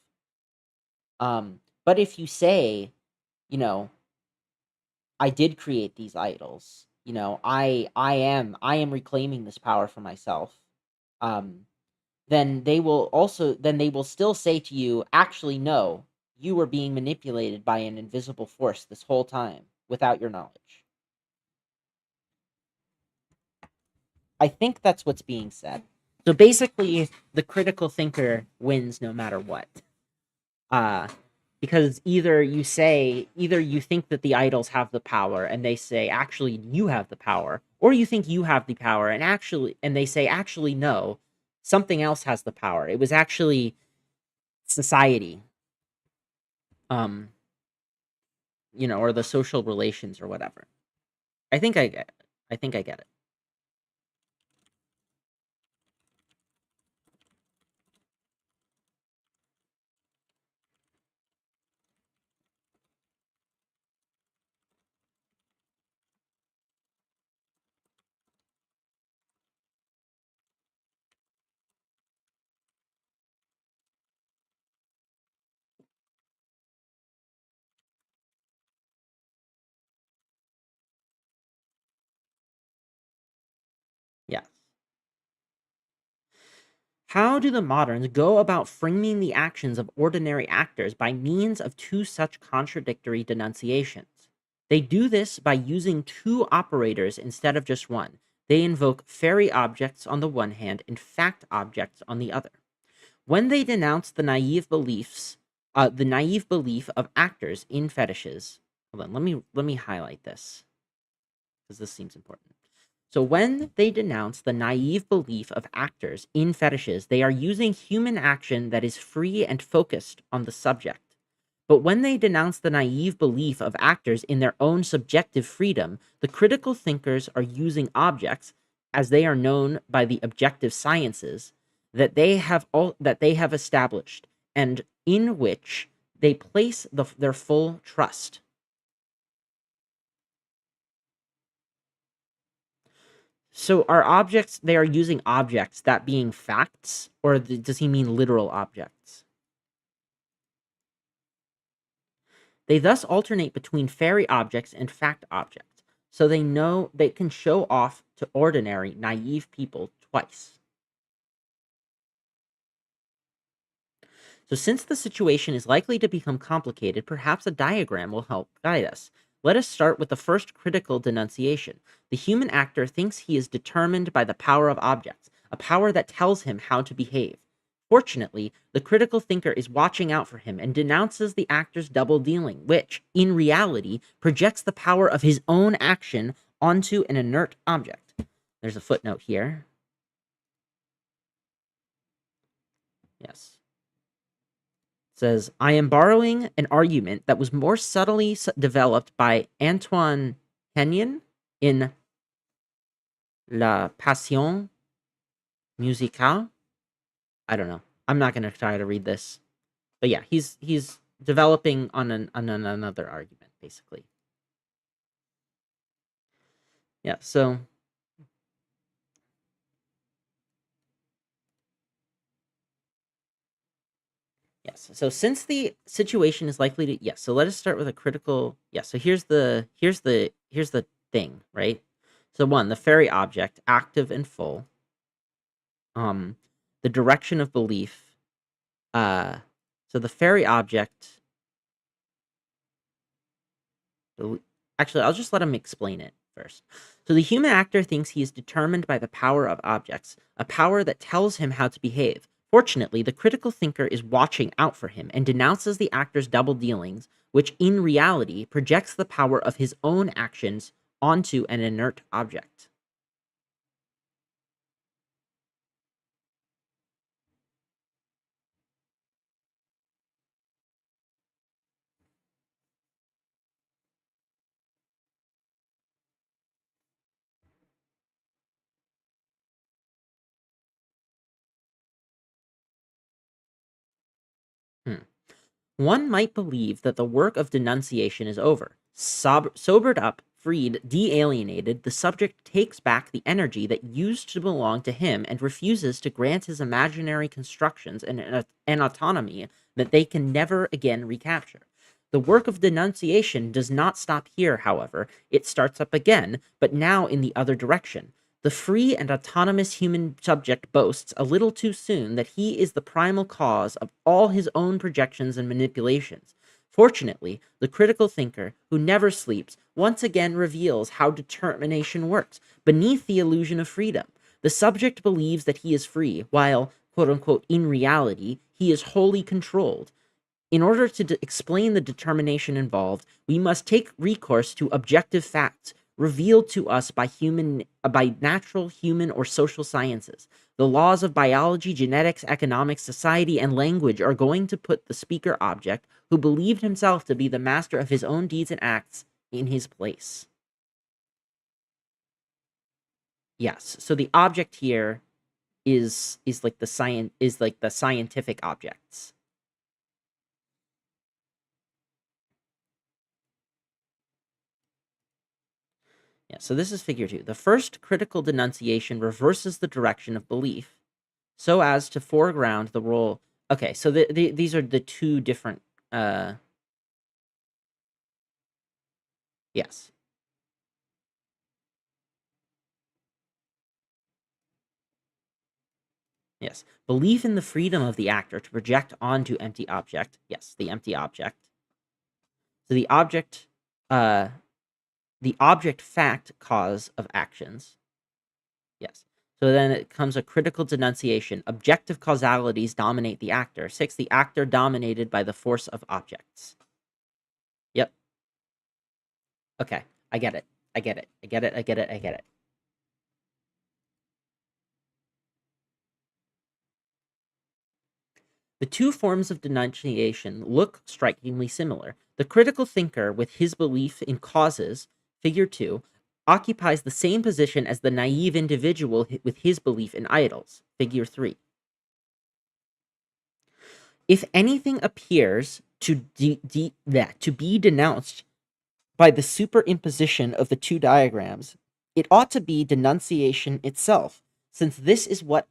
But if you say, you know, I did create these idols, I am reclaiming this power for myself. Um, then they will still say to you, actually, no, you were being manipulated by an invisible force this whole time without your knowledge. I think that's what's being said. So basically, the critical thinker wins no matter what. Uh, Because either you think that the idols have the power and they say actually you have the power, or you think you have the power and they say actually no, something else has the power. It was actually society, um, or the social relations or whatever. I think I get. I think I get it. Yes. How do the moderns go about framing the actions of ordinary actors by means of two such contradictory denunciations? They do this by using two operators instead of just one. They invoke fairy objects on the one hand and fact objects on the other. When they denounce the naive belief of actors in fetishes. Hold on, let me highlight this because this seems important. So when they denounce the naive belief of actors in fetishes, they are using human action that is free and focused on the subject. But when they denounce the naive belief of actors in their own subjective freedom, the critical thinkers are using objects, as they are known by the objective sciences, that they have established, and in which they place their full trust. So are objects they are using objects, that being facts, or does he mean literal objects? They thus alternate between fairy objects and fact objects, so they know they can show off to ordinary, naive people twice. So since the situation is likely to become complicated, perhaps a diagram will help guide us. Let us start with the first critical denunciation. The human actor thinks he is determined by the power of objects, a power that tells him how to behave. Fortunately, the critical thinker is watching out for him and denounces the actor's double dealing, which, in reality, projects the power of his own action onto an inert object. There's a footnote here. Yes. Says, I am borrowing an argument that was more subtly developed by Antoine Hennion in La Passion Musicale. I don't know. I'm not going to try to read this. But yeah, he's developing on another argument, basically. Yeah, so yes. So since the situation is likely to yes, so let us start with a critical so here's the thing, right? So one, the fairy object, active and full. The direction of belief. So the fairy object. Actually, I'll just let him explain it first. So the human actor thinks he is determined by the power of objects, a power that tells him how to behave. Fortunately, the critical thinker is watching out for him and denounces the actor's double dealings, which in reality projects the power of his own actions onto an inert object. Hmm. One might believe that the work of denunciation is over. Sobered up, freed, de-alienated, the subject takes back the energy that used to belong to him and refuses to grant his imaginary constructions an autonomy that they can never again recapture. The work of denunciation does not stop here, however. It starts up again, but now in the other direction. The free and autonomous human subject boasts a little too soon that he is the primal cause of all his own projections and manipulations. Fortunately, the critical thinker, who never sleeps, once again reveals how determination works beneath the illusion of freedom. The subject believes that he is free, while, quote unquote, in reality, he is wholly controlled. In order to explain the determination involved, we must take recourse to objective facts revealed to us by natural, human, or social sciences. The laws of biology, genetics, economics, society, and language are going to put the speaker object, who believed himself to be the master of his own deeds and acts, in his place. Yes. So the object here is like the scientific objects. Yeah, so this is figure 2. The first critical denunciation reverses the direction of belief so as to foreground the role. Okay, so these are the two different. Yes. Yes. Belief in the freedom of the actor to project onto empty object. Yes, the empty object. So uh, the object fact cause of actions. Yes. So then it comes a critical denunciation. Objective causalities dominate the actor. 6, the actor dominated by the force of objects. Yep. Okay. I get it. I get it. I get it. I get it. I get it. The two forms of denunciation look strikingly similar. The critical thinker, with his belief in causes, figure 2, occupies the same position as the naive individual with his belief in idols, figure 3. If anything appears to be denounced by the superimposition of the two diagrams, it ought to be denunciation itself, since this is what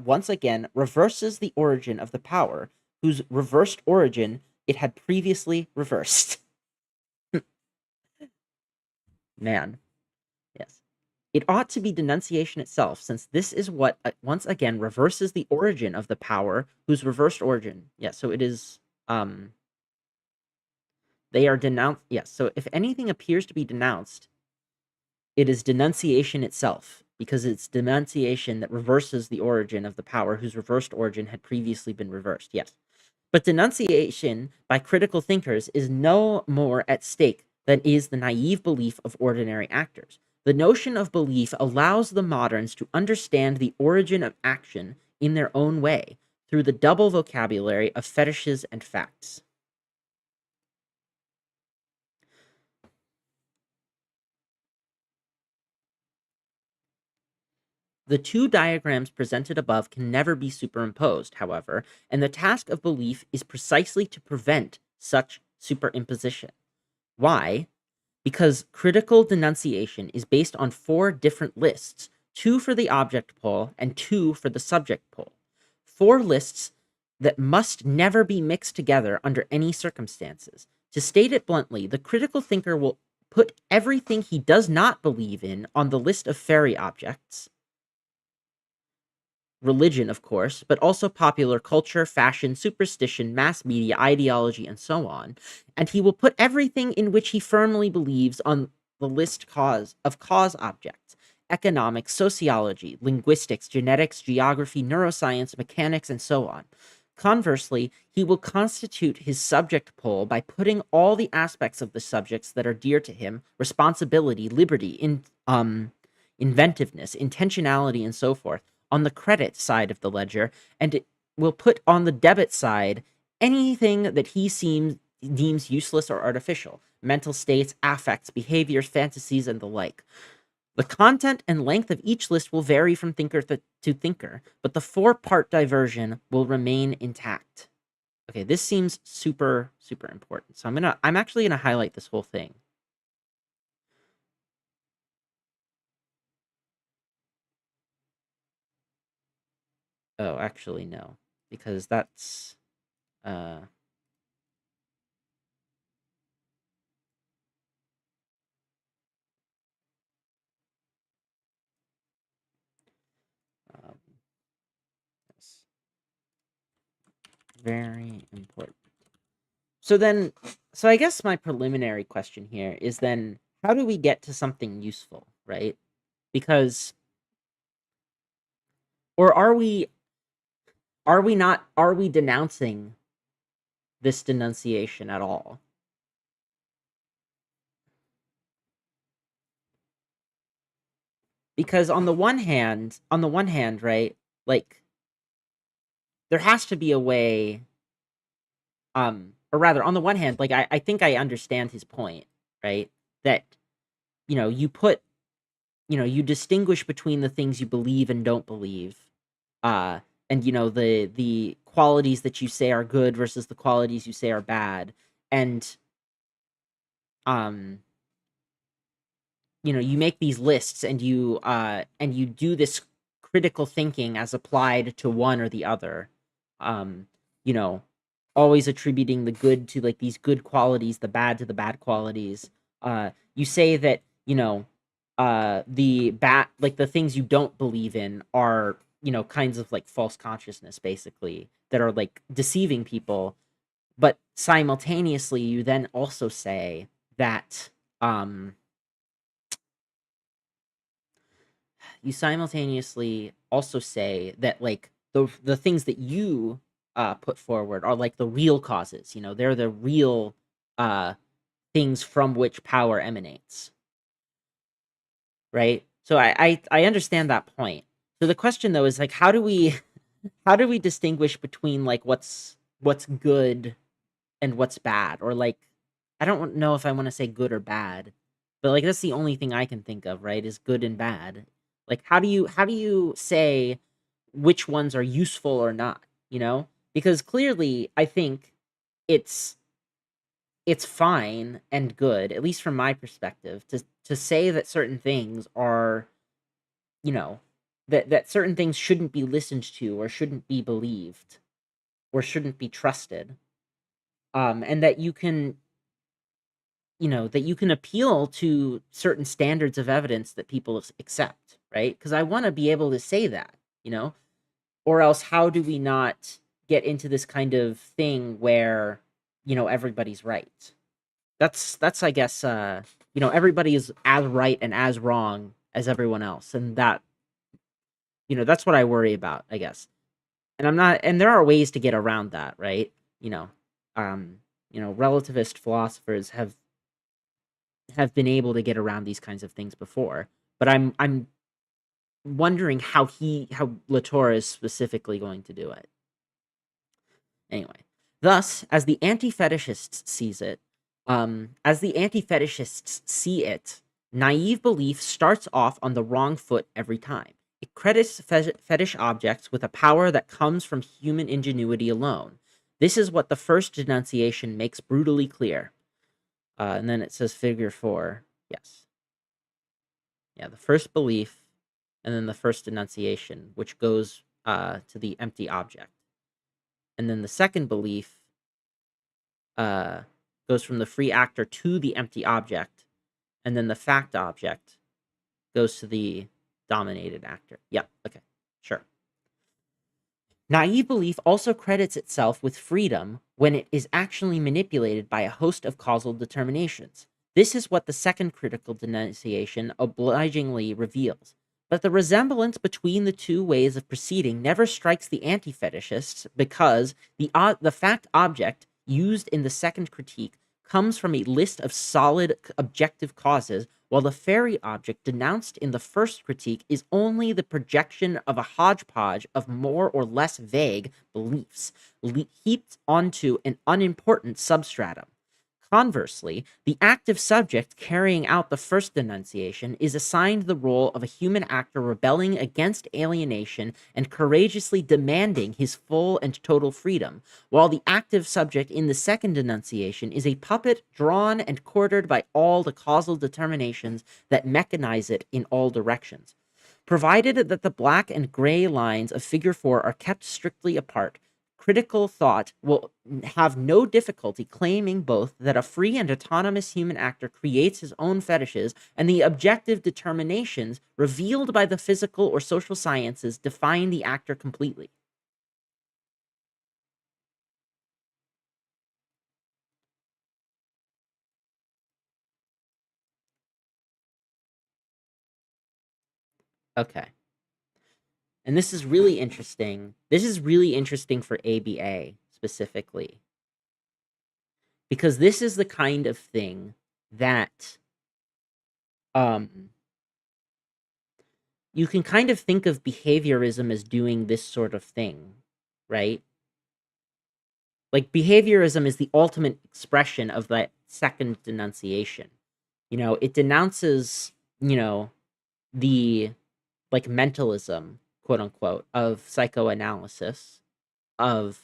once again reverses the origin of the power, whose reversed origin it had previously reversed. Man, yes. It ought to be denunciation itself, since this is what once again reverses the origin of the power, whose reversed origin. Yes, so it is. They are denounced. Yes, so if anything appears to be denounced, it is denunciation itself, because it's denunciation that reverses the origin of the power whose reversed origin had previously been reversed. Yes. But denunciation by critical thinkers is no more at stake than is the naive belief of ordinary actors. The notion of belief allows the moderns to understand the origin of action in their own way through the double vocabulary of fetishes and facts. The two diagrams presented above can never be superimposed, however, and the task of belief is precisely to prevent such superimposition. Why? Because critical denunciation is based on 4 different lists, 2 for the object pole and 2 for the subject pole. 4 lists that must never be mixed together under any circumstances. To state it bluntly, the critical thinker will put everything he does not believe in on the list of fairy objects. Religion, of course, but also popular culture, fashion, superstition, mass media, ideology, and so on. And he will put everything in which he firmly believes on the list of cause objects: economics, sociology, linguistics, genetics, geography, neuroscience, mechanics, and so on. Conversely, he will constitute his subject pole by putting all the aspects of the subjects that are dear to him: responsibility, liberty, inventiveness, intentionality, and so forth, on the credit side of the ledger, and it will put on the debit side anything that he deems useless or artificial: mental states, affects, behaviors, fantasies, and the like. The content and length of each list will vary from thinker to thinker, but the 4-part diversion will remain intact. Okay, this seems super, super important. So I'm actually gonna highlight this whole thing. Oh, actually, no, because that's uh um, yes, very important. So then, so I guess my preliminary question here is then, how do we get to something useful, right? Because, or are we denouncing this denunciation at all. Because on the one hand, right, like there has to be a way, or rather, on the one hand, like I think I understand his point, right? That, you put, you distinguish between the things you believe and don't believe, uh, and the qualities that you say are good versus the qualities you say are bad, and um, you make these lists and you do this critical thinking as applied to one or the other, um, you know, always attributing the good to like these good qualities, the bad to the bad qualities. You say that the bad, like the things you don't believe in are kinds of like false consciousness, basically, that are like deceiving people, but simultaneously you then also say that um you simultaneously also say that like the things that you put forward are like the real causes. They're the real uh things from which power emanates, right? So I understand that point. So the question though is like, how do we how do we distinguish between like what's good and what's bad? Or like, I don't know if I want to say good or bad, but like that's the only thing I can think of, right? Is good and bad. Like, how do you say which ones are useful or not? Because clearly, I think it's it's fine and good, at least from my perspective, to say that certain things are, you know, that certain things shouldn't be listened to or shouldn't be believed or shouldn't be trusted. And that you can appeal to certain standards of evidence that people accept, right? Because I want to be able to say that, you know, or else how do we not get into this kind of thing where everybody's right? That's I guess everybody is as right and as wrong as everyone else, and that's what I worry about, I guess. And I'm not, and there are ways to get around that, right? You know, um, relativist philosophers have been able to get around these kinds of things before, but I'm wondering how Latour is specifically going to do it. Anyway, thus, as the anti-fetishists see it, naive belief starts off on the wrong foot every time. It credits fetish objects with a power that comes from human ingenuity alone. This is what the first denunciation makes brutally clear. And then it says figure 4. Yes. Yeah, the first belief, and then the first denunciation, which goes to the empty object. And then the second belief uh, goes from the free actor to the empty object, and then the fact object goes to the dominated actor. Yep, okay, sure. Naive belief also credits itself with freedom when it is actually manipulated by a host of causal determinations. This is what the second critical denunciation obligingly reveals. But the resemblance between the two ways of proceeding never strikes the anti-fetishists because the fact object used in the second critique comes from a list of solid objective causes, while the fairy object denounced in the first critique is only the projection of a hodgepodge of more or less vague beliefs heaped onto an unimportant substratum. Conversely, the active subject carrying out the first denunciation is assigned the role of a human actor rebelling against alienation and courageously demanding his full and total freedom, while the active subject in the second denunciation is a puppet drawn and quartered by all the causal determinations that mechanize it in all directions. Provided that the black and gray lines of figure 4 are kept strictly apart, critical thought will have no difficulty claiming both that a free and autonomous human actor creates his own fetishes and the objective determinations revealed by the physical or social sciences define the actor completely. Okay. And this is really interesting. This is really interesting for ABA specifically. because this is the kind of thing that you can kind of think of behaviorism as doing this sort of thing, right? Like, behaviorism is the ultimate expression of that second denunciation. It denounces, the, like, mentalism, quote unquote, of psychoanalysis, of,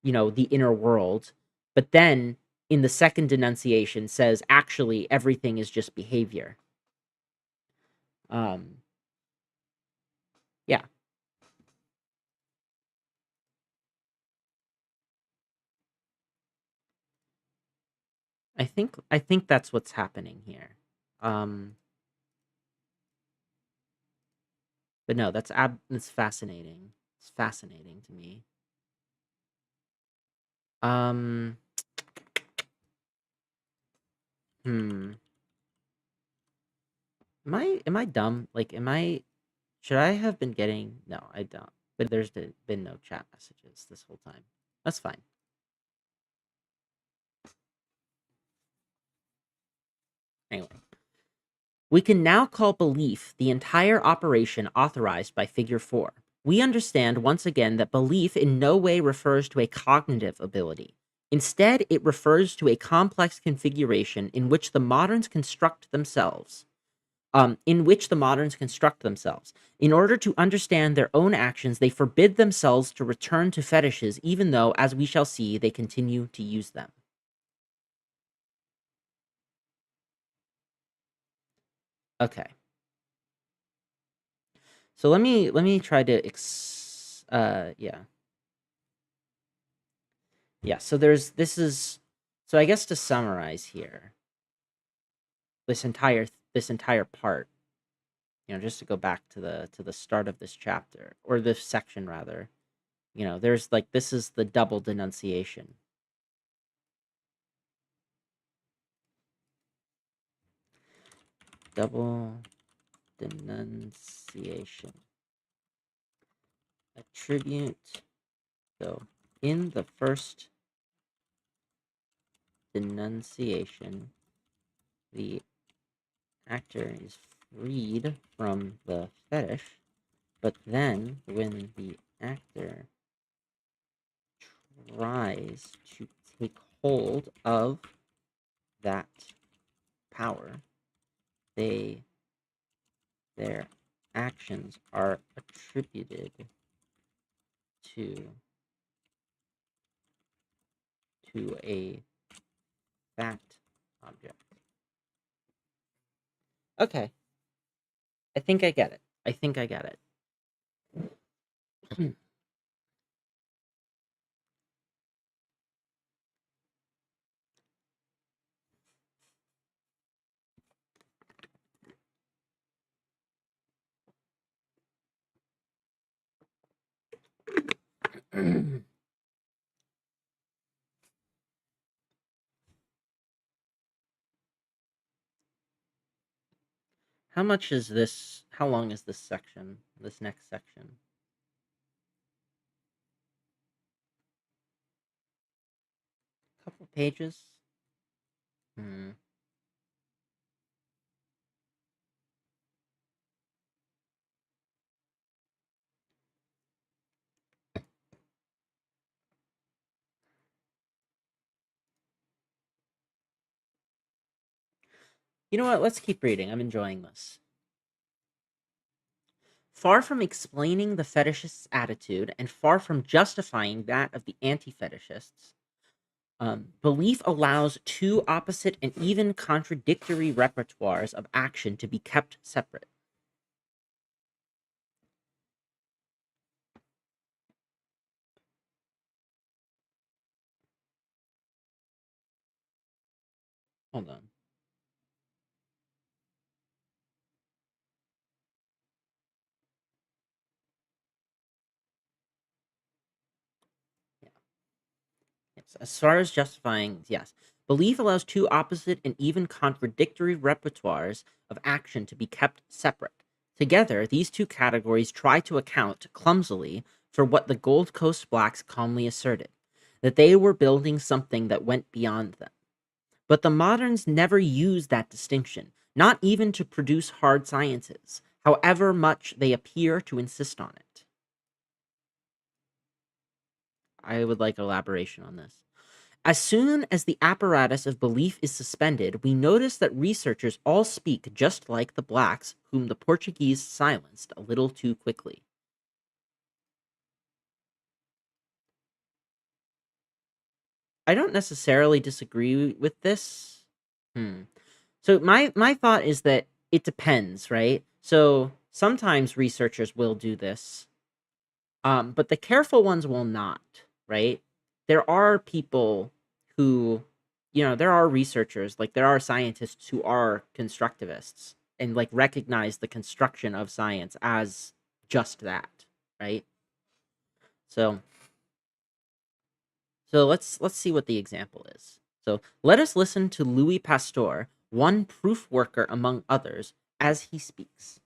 the inner world, but then in the second denunciation says, actually, everything is just behavior. Um, yeah. I think that's what's happening here. Um, but no, that's fascinating. It's fascinating to me. Um, hmm. Am I dumb? Like, should I have been getting? No, I don't. But there's been no chat messages this whole time. That's fine. Anyway, we can now call belief the entire operation authorized by Figure 4. We understand once again that belief in no way refers to a cognitive ability. Instead, it refers to a complex configuration in which the moderns construct themselves. In order to understand their own actions, they forbid themselves to return to fetishes, even though, as we shall see, they continue to use them. Okay. So let me try to yeah. Yeah, so so I guess to summarize here, this entire part, just to go back to the start of this chapter, or this section rather, there's like, this is the double denunciation. Double denunciation. Attribute. So in the first denunciation, the actor is freed from the fetish, but then when the actor tries to take hold of that power, their actions are attributed to a fact object. Okay. I think I get it. I think I get it. How long is this section? This next section? Couple pages? Hmm. You know what? Let's keep reading. I'm enjoying this. Far from explaining the fetishist's attitude and far from justifying that of the anti-fetishists, belief allows two opposite and even contradictory repertoires of action to be kept separate. Hold on. Yeah. Yes. As far as justifying, yes. Belief allows two opposite and even contradictory repertoires of action to be kept separate. Together, these two categories try to account clumsily for what the Gold Coast blacks calmly asserted, that they were building something that went beyond them. But the moderns never use that distinction, not even to produce hard sciences, however much they appear to insist on it. I would like elaboration on this. As soon as the apparatus of belief is suspended, we notice that researchers all speak just like the blacks whom the Portuguese silenced a little too quickly. I don't necessarily disagree with this. So my thought is that it depends, right? So sometimes researchers will do this, but the careful ones will not, right? There are people who, there are researchers, like there are scientists who are constructivists and like recognize the construction of science as just that, right? So let's see what the example is. So let us listen to Louis Pasteur, one proof worker among others, as he speaks.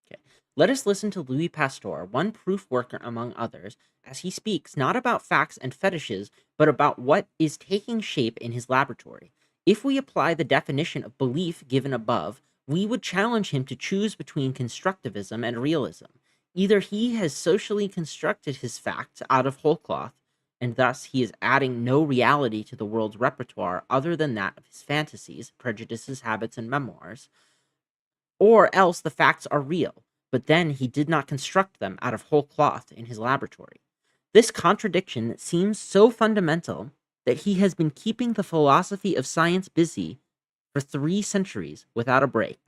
Okay. Let us listen to Louis Pasteur, one proof worker among others, as he speaks not about facts and fetishes, but about what is taking shape in his laboratory. If we apply the definition of belief given above, we would challenge him to choose between constructivism and realism. Either he has socially constructed his facts out of whole cloth, and thus he is adding no reality to the world's repertoire other than that of his fantasies, prejudices, habits, and memoirs, or else the facts are real, but then he did not construct them out of whole cloth in his laboratory. This contradiction seems so fundamental that he has been keeping the philosophy of science busy for 3 centuries without a break.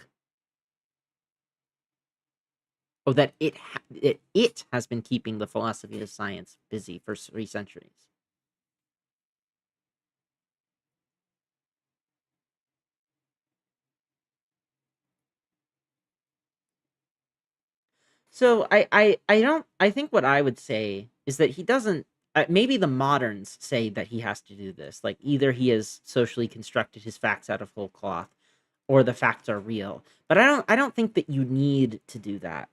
Oh, that it has been keeping the philosophy of science busy for 3 centuries. So I don't I think what I would say is that he doesn't. Maybe the moderns say that he has to do this. Like either he has socially constructed his facts out of whole cloth, or the facts are real. But I don't think that you need to do that.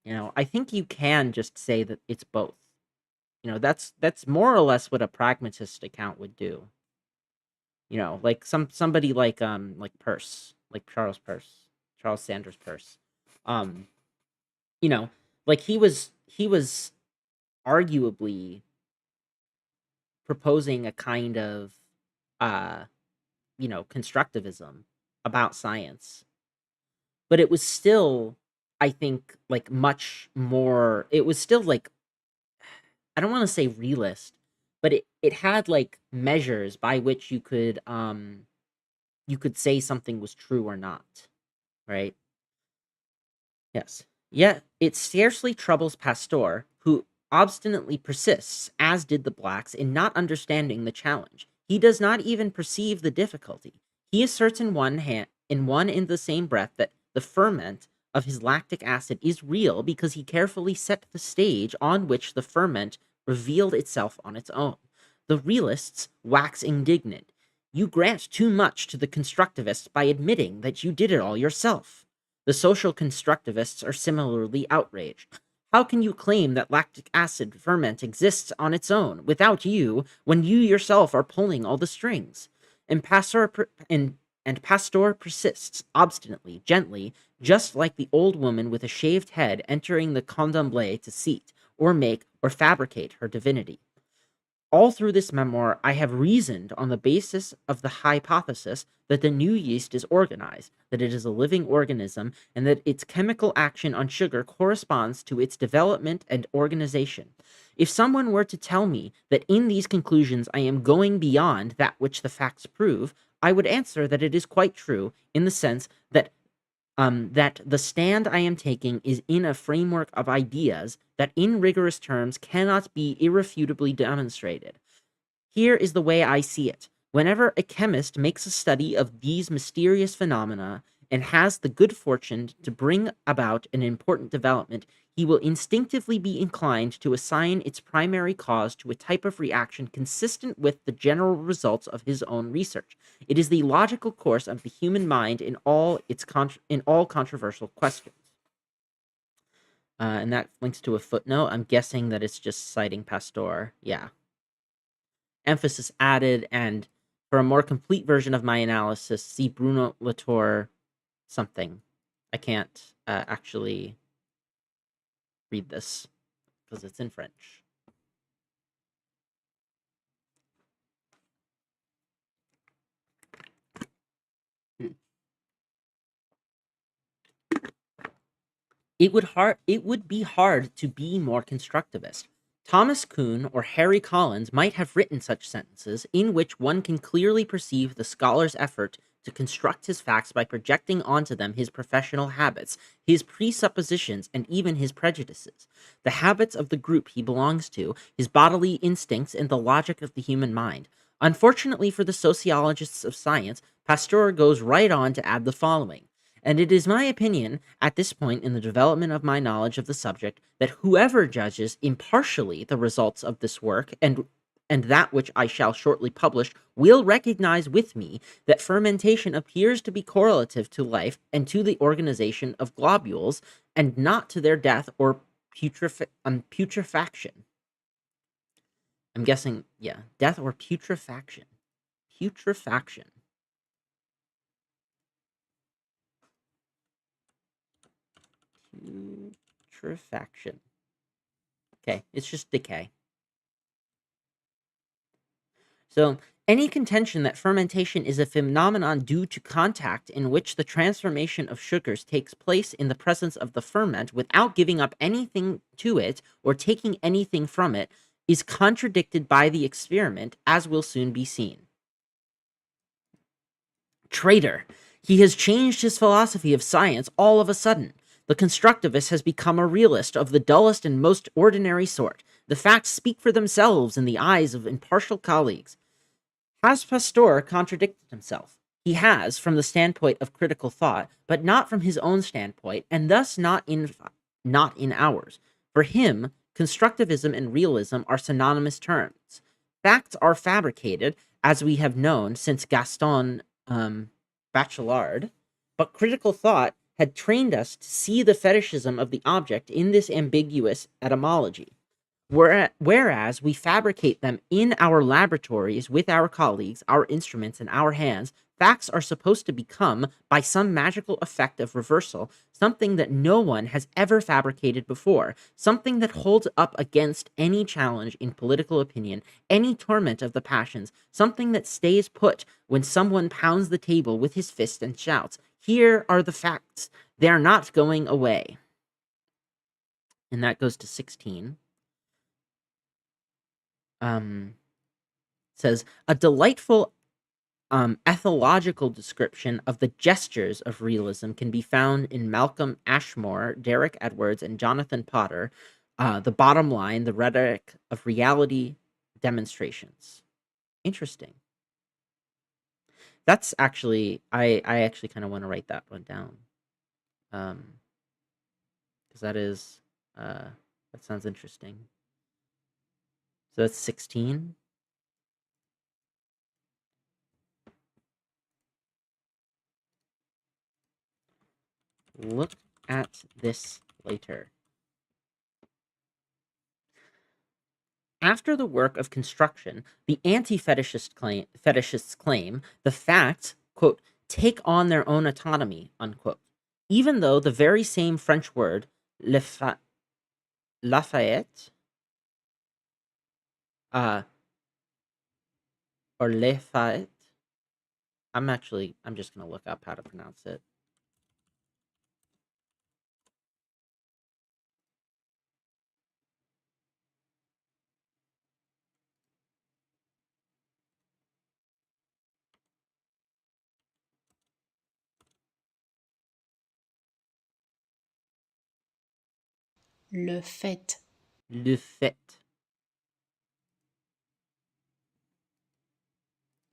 I think you can just say that it's both. That's more or less what a pragmatist account would do. Like somebody like Peirce, like Charles Sanders Peirce. Um, you know, like he was arguably proposing a kind of uh, constructivism about science, but it was still, I think, like much more. It was still like, I don't want to say realist, but it had like measures by which you could say something was true or not, right? Yes. Yet it scarcely troubles Pasteur, who obstinately persists, as did the blacks, in not understanding the challenge. He does not even perceive the difficulty. He asserts in the same breath that the ferment of his lactic acid is real because he carefully set the stage on which the ferment revealed itself on its own. The realists wax indignant. You grant too much to the constructivists by admitting that you did it all yourself. The social constructivists are similarly outraged. How can you claim that lactic acid ferment exists on its own, without you, when you yourself are pulling all the strings? And Pasteur persists, obstinately, gently, just like the old woman with a shaved head entering the candomblé to seat, or make, or fabricate her divinity. All through this memoir, I have reasoned on the basis of the hypothesis that the new yeast is organized, that it is a living organism, and that its chemical action on sugar corresponds to its development and organization. If someone were to tell me that in these conclusions I am going beyond that which the facts prove, I would answer that it is quite true, in the sense that the stand I am taking is in a framework of ideas that in rigorous terms cannot be irrefutably demonstrated. Here is the way I see it. Whenever a chemist makes a study of these mysterious phenomena, and has the good fortune to bring about an important development, he will instinctively be inclined to assign its primary cause to a type of reaction consistent with the general results of his own research. It is the logical course of the human mind in all controversial questions. And that links to a footnote. I'm guessing that it's just citing Pasteur. Yeah. Emphasis added, and for a more complete version of my analysis, see Bruno Latour something. I can't actually read this because it's in French. It would be hard to be more constructivist. Thomas Kuhn or Harry Collins might have written such sentences in which one can clearly perceive the scholar's effort to construct his facts by projecting onto them his professional habits, his presuppositions, and even his prejudices. The habits of the group he belongs to, his bodily instincts, and the logic of the human mind. Unfortunately for the sociologists of science, Pasteur goes right on to add the following. And it is my opinion, at this point in the development of my knowledge of the subject, that whoever judges impartially the results of this work and that which I shall shortly publish will recognize with me that fermentation appears to be correlative to life and to the organization of globules, and not to their death or putrefaction. I'm guessing, yeah, death or putrefaction. Putrefaction. Putrefaction. Okay, it's just decay. So, any contention that fermentation is a phenomenon due to contact in which the transformation of sugars takes place in the presence of the ferment without giving up anything to it or taking anything from it is contradicted by the experiment, as will soon be seen. Traitor! He has changed his philosophy of science all of a sudden. The constructivist has become a realist of the dullest and most ordinary sort. The facts speak for themselves in the eyes of impartial colleagues. Has Pasteur contradicted himself? He has, from the standpoint of critical thought, but not from his own standpoint, and thus not in ours. For him, constructivism and realism are synonymous terms. Facts are fabricated, as we have known since Gaston Bachelard, but critical thought had trained us to see the fetishism of the object in this ambiguous etymology. Whereas we fabricate them in our laboratories with our colleagues, our instruments, and our hands, facts are supposed to become, by some magical effect of reversal, something that no one has ever fabricated before, something that holds up against any challenge in political opinion, any torment of the passions, something that stays put when someone pounds the table with his fist and shouts, "Here are the facts. They are not going away." And that goes to 16. Says a delightful ethological description of the gestures of realism can be found in Malcolm Ashmore, Derek Edwards, and Jonathan Potter. The bottom line: the rhetoric of reality demonstrations. Interesting. That's actually I actually kind of want to write that one down, because that sounds interesting. So that's 16. Look at this later. After the work of construction, the anti-fetishists claim the facts, quote, take on their own autonomy, unquote, even though the very same French word, Lafayette, or Lafayette, I'm just going to look up how to pronounce it. Le fait. Le fait.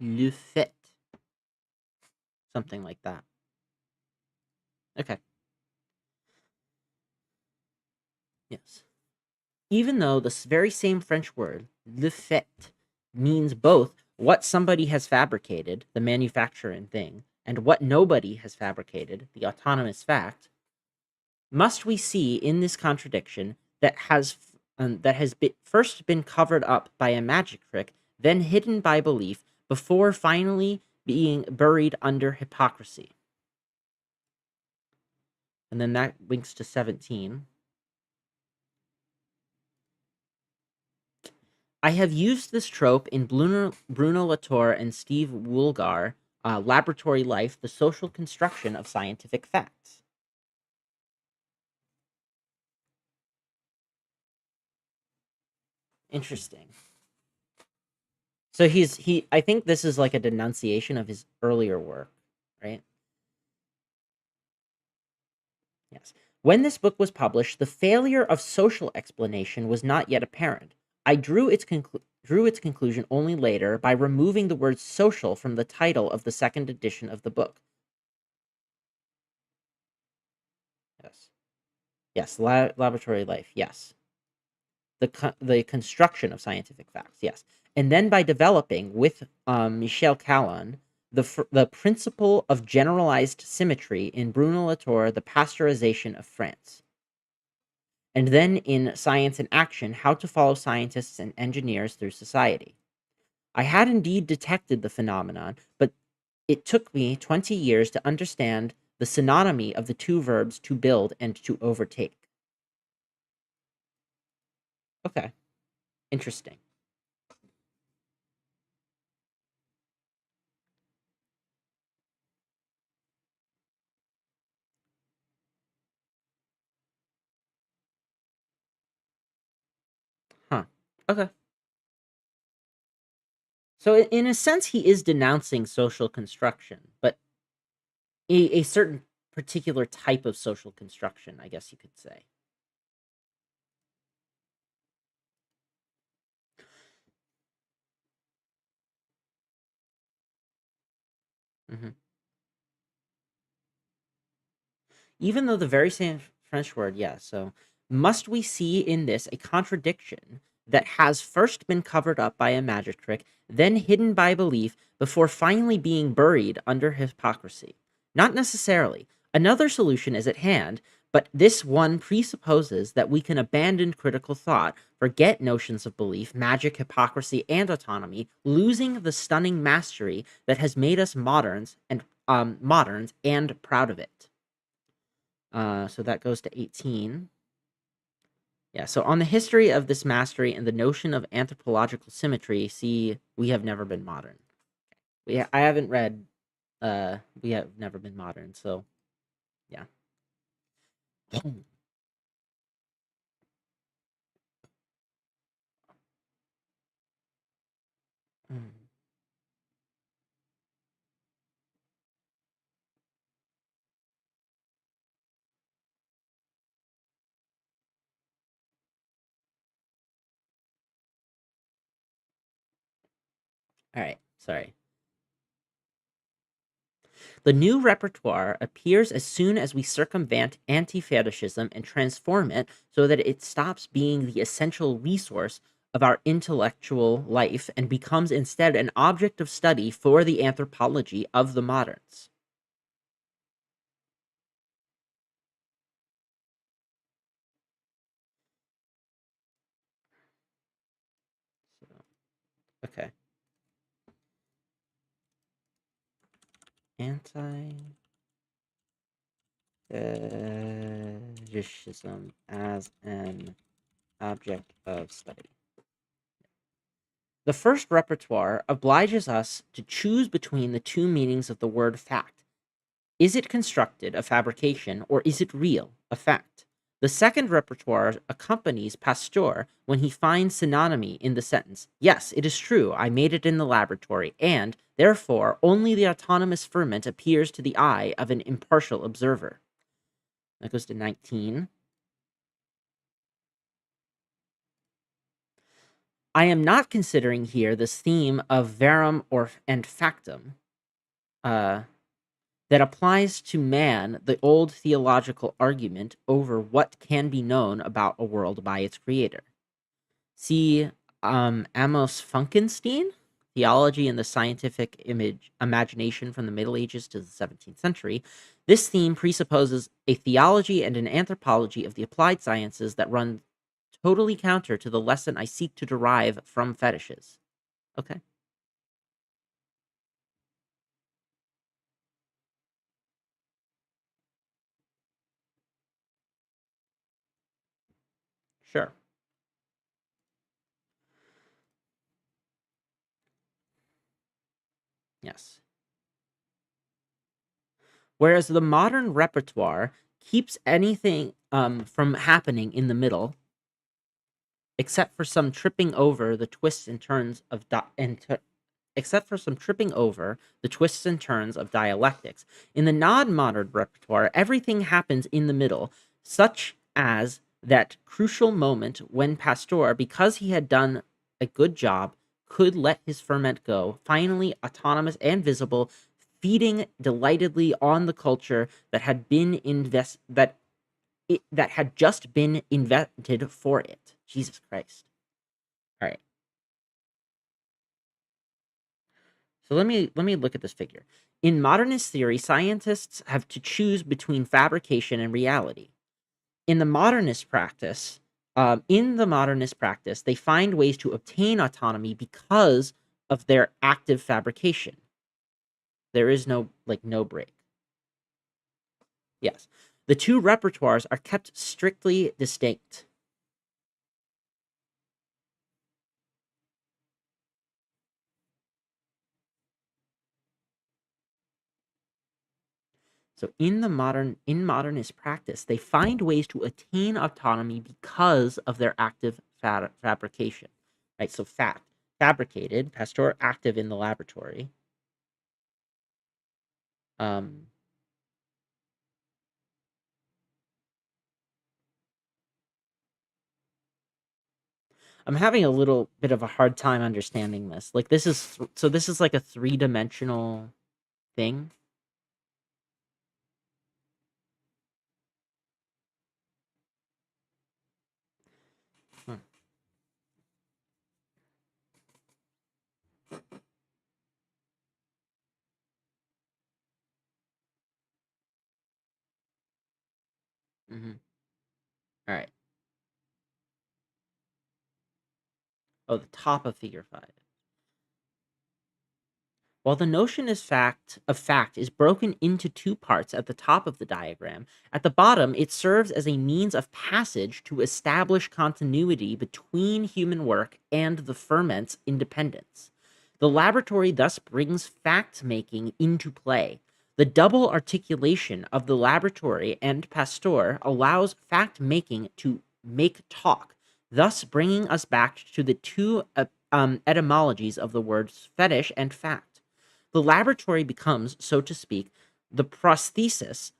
Le fait. Something like that. Okay. Yes. Even though this very same French word, le fait, means both what somebody has fabricated, the manufacturing thing, and what nobody has fabricated, the autonomous fact, must we see in this contradiction that has first been covered up by a magic trick, then hidden by belief, before finally being buried under hypocrisy. And then that links to 17. I have used this trope in Bruno Latour and Steve Woolgar, Laboratory Life, the Social Construction of Scientific Facts. Interesting. So I think this is like a denunciation of his earlier work, right? Yes. When this book was published, the failure of social explanation was not yet apparent. I drew its conclusion only later by removing the word social from the title of the second edition of the book. Yes. Yes, laboratory life. Yes. The construction of scientific facts. Yes. And then by developing with Michel Callan the principle of generalized symmetry in Bruno Latour, the pasteurization of France. And then in Science in Action, how to follow scientists and engineers through society. I had indeed detected the phenomenon, but it took me 20 years to understand the synonymy of the two verbs to build and to overtake. Okay, interesting. Huh. Okay. So in a sense, he is denouncing social construction, but a certain particular type of social construction, I guess you could say. Mhm. Even though the very same French word, yeah. So, must we see in this a contradiction that has first been covered up by a magic trick, then hidden by belief, before finally being buried under hypocrisy? Not necessarily. Another solution is at hand, but this one presupposes that we can abandon critical thought, forget notions of belief, magic, hypocrisy, and autonomy, losing the stunning mastery that has made us moderns and proud of it. So that goes to 18. Yeah, so on the history of this mastery and the notion of anthropological symmetry, see, we have never been modern. I haven't read, we have never been modern, so yeah. Mm. All right, sorry. The new repertoire appears as soon as we circumvent anti fetishism and transform it so that it stops being the essential resource of our intellectual life and becomes instead an object of study for the anthropology of the moderns. So, okay. Anti-fetishism as an object of study. The first repertoire obliges us to choose between the two meanings of the word fact. Is it constructed, a fabrication, or is it real, a fact? The second repertoire accompanies Pasteur when he finds synonymy in the sentence, yes, it is true, I made it in the laboratory, and, therefore, only the autonomous ferment appears to the eye of an impartial observer. That goes to 19. I am not considering here this theme of verum and factum, uh, that applies to man the old theological argument over what can be known about a world by its creator. See Amos Funkenstein, Theology and the Scientific Imagination from the Middle Ages to the 17th Century. This theme presupposes a theology and an anthropology of the applied sciences that run totally counter to the lesson I seek to derive from fetishes. Okay, sure. Yes. Whereas the modern repertoire keeps anything from happening in the middle, except for some tripping over the twists and turns of except for some tripping over the twists and turns of dialectics. In the non-modern repertoire, everything happens in the middle, such as that crucial moment when Pasteur, because he had done a good job, could let his ferment go, finally autonomous and visible, feeding delightedly on the culture that had been that had just been invented for it. Jesus Christ. All right. So let me look at this figure. In modernist theory, scientists have to choose between fabrication and reality. In the modernist practice, they find ways to obtain autonomy because of their active fabrication. There is no break. Yes, the two repertoires are kept strictly distinct. So in modernist practice, they find ways to attain autonomy because of their active fabrication, right? So fabricated, Pasteur active in the laboratory. Um, I'm having a little bit of a hard time understanding this. Like this is like a three-dimensional thing. Hmm. Mm-hmm. All right. Oh, the top of figure 5. While the notion of fact is broken into two parts at the top of the diagram, at the bottom it serves as a means of passage to establish continuity between human work and the ferment's independence. The laboratory thus brings fact making into play. The double articulation of the laboratory and Pasteur allows fact making to make talk, thus bringing us back to the two etymologies of the words fetish and fact. The laboratory becomes, so to speak, the prosthesis,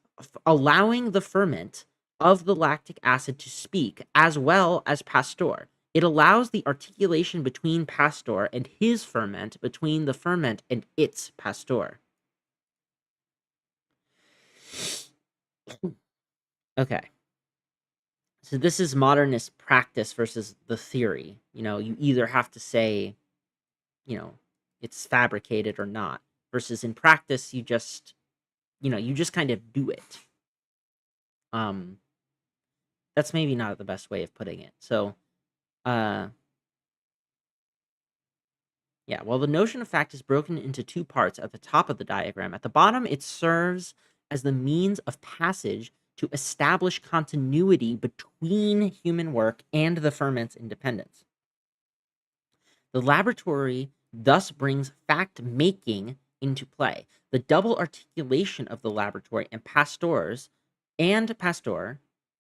allowing the ferment of the lactic acid to speak as well as Pasteur. It allows the articulation between Pasteur and his ferment, between the ferment and its Pasteur. Okay. So this is modernist practice versus the theory. You either have to say, you know, it's fabricated or not, versus in practice you just kind of do it. Um that's maybe not the best way of putting it. So, uh yeah, well, the notion of fact is broken into two parts at the top of the diagram. At the bottom, it serves as the means of passage to establish continuity between human work and the ferment's independence. The laboratory thus brings fact making into play. The double articulation of the laboratory and Pasteur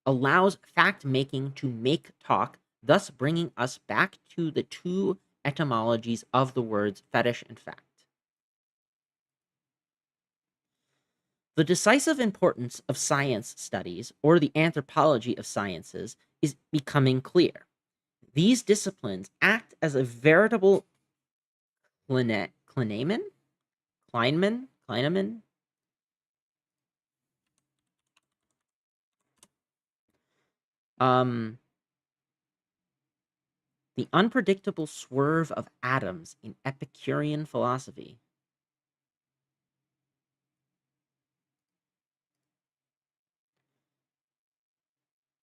allows fact making to make talk, thus bringing us back to the two etymologies of the words fetish and fact. The decisive importance of science studies, or the anthropology of sciences, is becoming clear. These disciplines act as a veritable Kleinman? Kleinman? Um, the unpredictable swerve of atoms in Epicurean philosophy.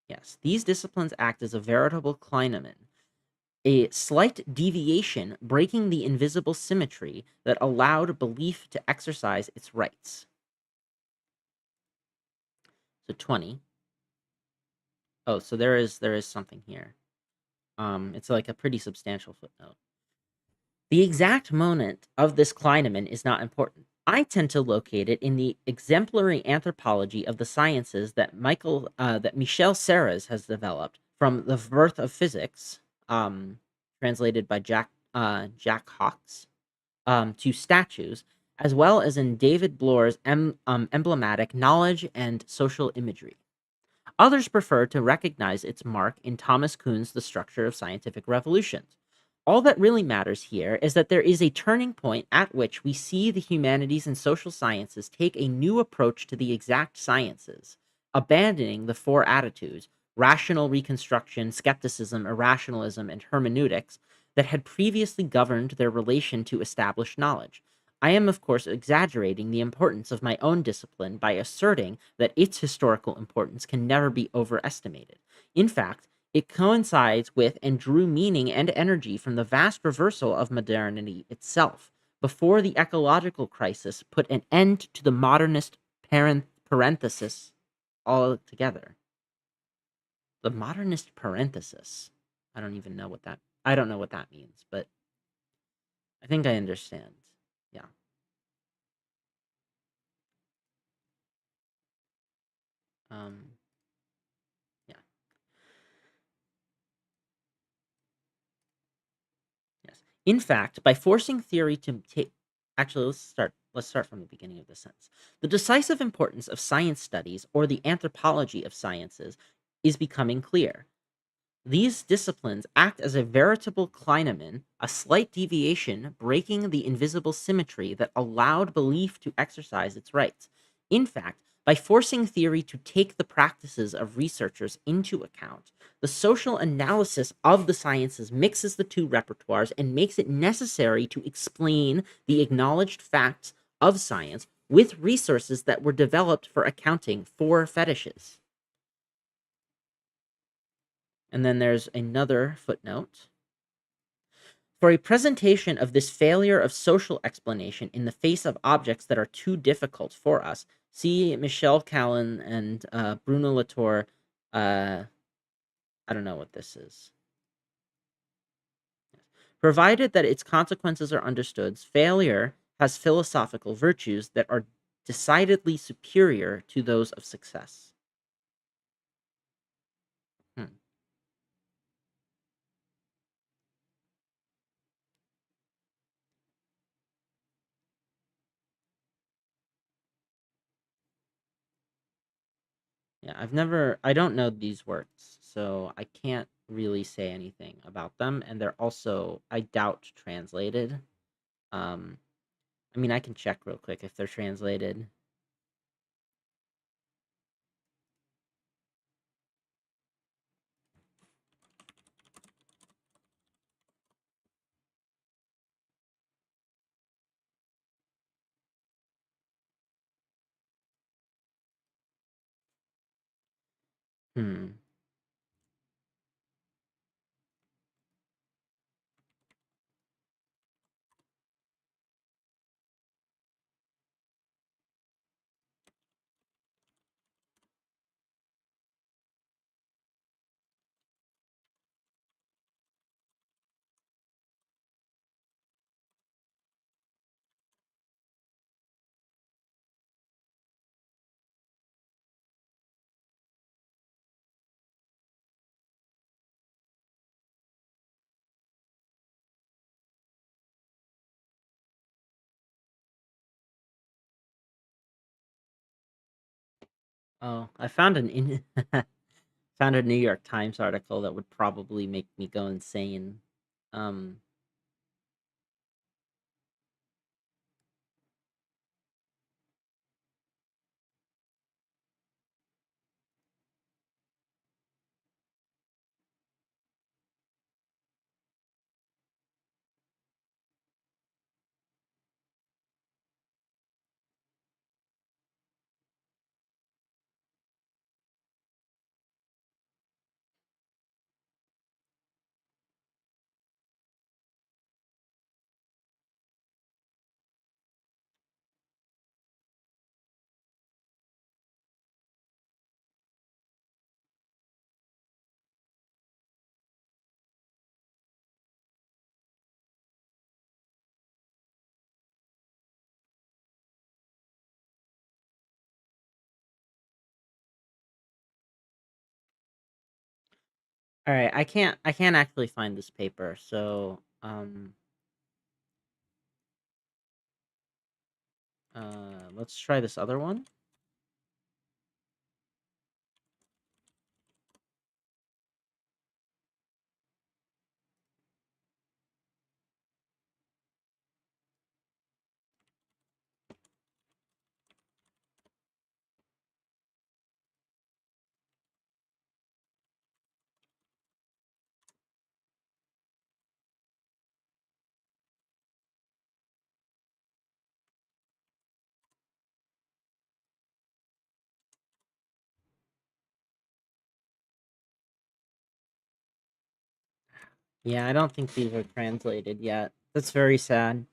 Yes, these disciplines act as a veritable Kleineman, a slight deviation breaking the invisible symmetry that allowed belief to exercise its rights. So 20. Oh, so there is something here. It's like a pretty substantial footnote. The exact moment of this Kleineman is not important. I tend to locate it in the exemplary anthropology of the sciences that Michel Serres has developed from the birth of physics, um, translated by Jack Hawkes, to statues, as well as in David Bloor's emblematic knowledge and social imagery. Others prefer to recognize its mark in Thomas Kuhn's The Structure of Scientific Revolutions. All that really matters here is that there is a turning point at which we see the humanities and social sciences take a new approach to the exact sciences, abandoning the four attitudes rational reconstruction, skepticism, irrationalism, and hermeneutics that had previously governed their relation to established knowledge. I am, of course, exaggerating the importance of my own discipline by asserting that its historical importance can never be overestimated. In fact, it coincides with and drew meaning and energy from the vast reversal of modernity itself, before the ecological crisis put an end to the modernist parenthesis altogether. The modernist parenthesis. I don't even know what that. I don't know what that means, but I think I understand. Yeah. Um. Yeah. Yes. In fact, by forcing theory to take actually let's start from the beginning of the sentence. The decisive importance of science studies or the anthropology of sciences is becoming clear. These disciplines act as a veritable Kleineman, a slight deviation breaking the invisible symmetry that allowed belief to exercise its rights. In fact, by forcing theory to take the practices of researchers into account, the social analysis of the sciences mixes the two repertoires and makes it necessary to explain the acknowledged facts of science with resources that were developed for accounting for fetishes. And then there's another footnote. For a presentation of this failure of social explanation in the face of objects that are too difficult for us, see Michel Callan and Bruno Latour. Uh, I don't know what this is. Provided that its consequences are understood, failure has philosophical virtues that are decidedly superior to those of success. Hmm. Yeah, I don't know these works, so I can't really say anything about them. And they're also, I doubt, translated. Um, I mean, I can check real quick if they're translated. Hmm. Oh, I found found a New York Times article that would probably make me go insane. Um, All right, I can't actually find this paper, so let's try this other one. Yeah, I don't think these are translated yet. That's very sad.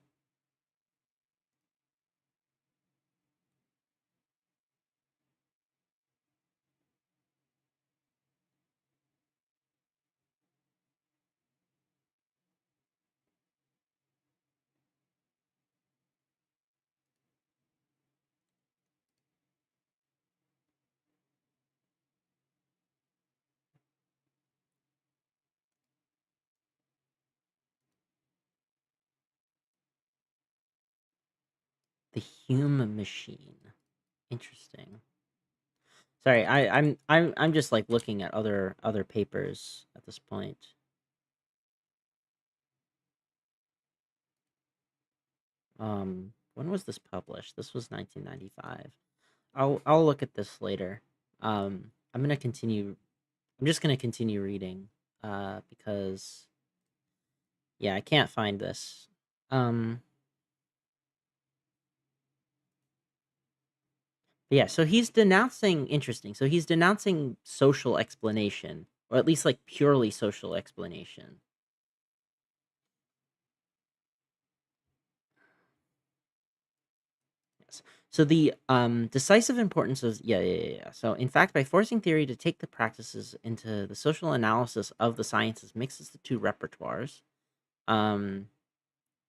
The human machine. Interesting. Sorry, I'm just like looking at other papers at this point. When was this published? This was 1995. I'll look at this later. I'm gonna continue. I'm just gonna continue reading. Because yeah, I can't find this. Um, yeah. So he's denouncing. Interesting. So he's denouncing social explanation, or at least like purely social explanation. Yes. So the decisive importance of yeah. So in fact, by forcing theory to take the practices into the social analysis of the sciences mixes the two repertoires. Um,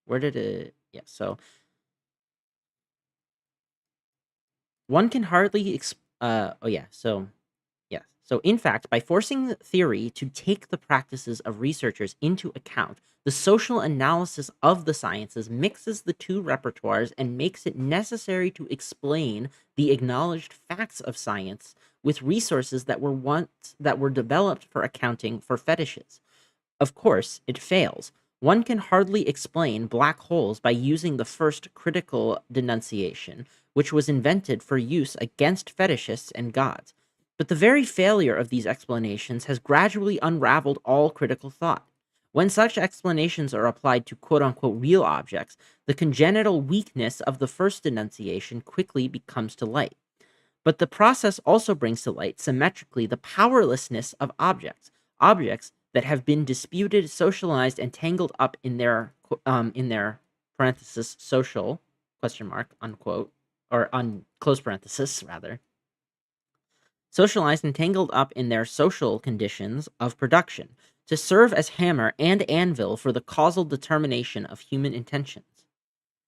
where did it? Yeah. So one can hardly. Oh yeah. So yes. So, in fact, by forcing the theory to take the practices of researchers into account, the social analysis of the sciences mixes the two repertoires and makes it necessary to explain the acknowledged facts of science with resources that were developed for accounting for fetishes. Of course, it fails. One can hardly explain black holes by using the first critical denunciation, which was invented for use against fetishists and gods. But the very failure of these explanations has gradually unraveled all critical thought. When such explanations are applied to quote unquote real objects, the congenital weakness of the first denunciation quickly becomes to light. But the process also brings to light symmetrically the powerlessness of objects that have been disputed, socialized, and tangled up in their parenthesis social question mark unquote or on close parenthesis rather socialized and tangled up in their social conditions of production to serve as hammer and anvil for the causal determination of human intentions.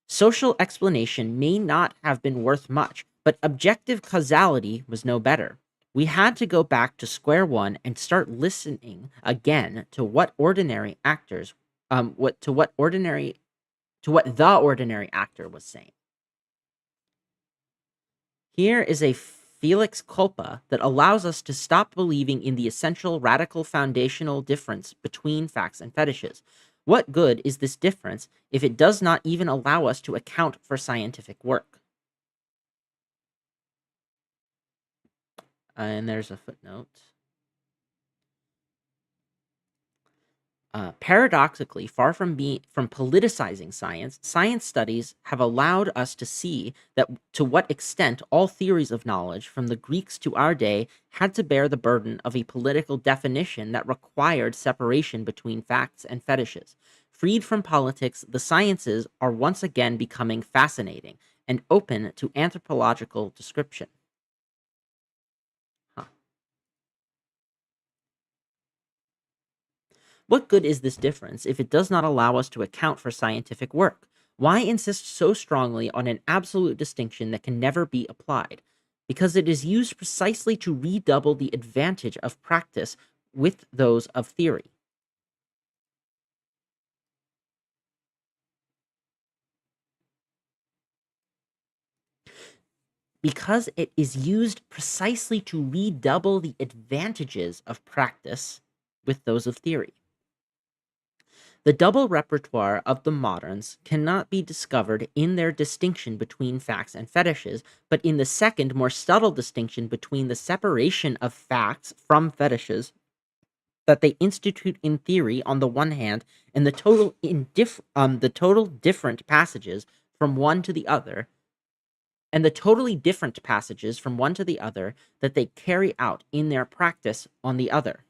Social explanation may not have been worth much, but objective causality was no better. We had to go back to square one and start listening again to what ordinary actors, what to what ordinary to what the ordinary actor was saying. Here is a felix culpa that allows us to stop believing in the essential radical foundational difference between facts and fetishes. What good is this difference if it does not even allow us to account for scientific work? And there's a footnote. Paradoxically, far from politicizing science, science studies have allowed us to see that to what extent all theories of knowledge, from the Greeks to our day, had to bear the burden of a political definition that required separation between facts and fetishes. Freed from politics, the sciences are once again becoming fascinating and open to anthropological description. Huh. What good is this difference if it does not allow us to account for scientific work? Why insist so strongly on an absolute distinction that can never be applied? Because it is used precisely to redouble the advantage of practice with those of theory. Because it is used precisely to redouble the advantages of practice with those of theory. The double repertoire of the moderns cannot be discovered in their distinction between facts and fetishes, but in the second, more subtle distinction between the separation of facts from fetishes that they institute in theory on the one hand, and the total different passages from one to the other, and the totally different passages from one to the other that they carry out in their practice on the other.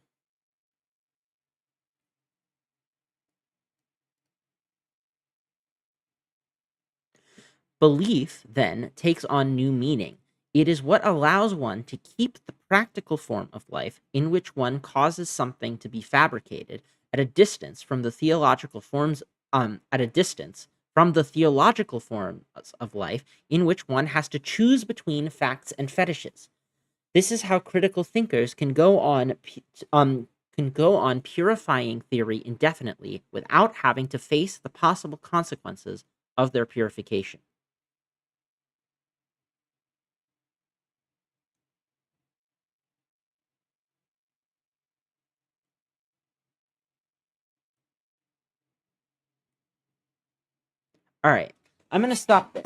Belief, then, takes on new meaning. It is what allows one to keep the practical form of life in which one causes something to be fabricated at a distance from the theological forms, at a distance from the theological forms of life in which one has to choose between facts and fetishes. This is how critical thinkers can go on purifying theory indefinitely without having to face the possible consequences of their purification. All right, I'm gonna stop there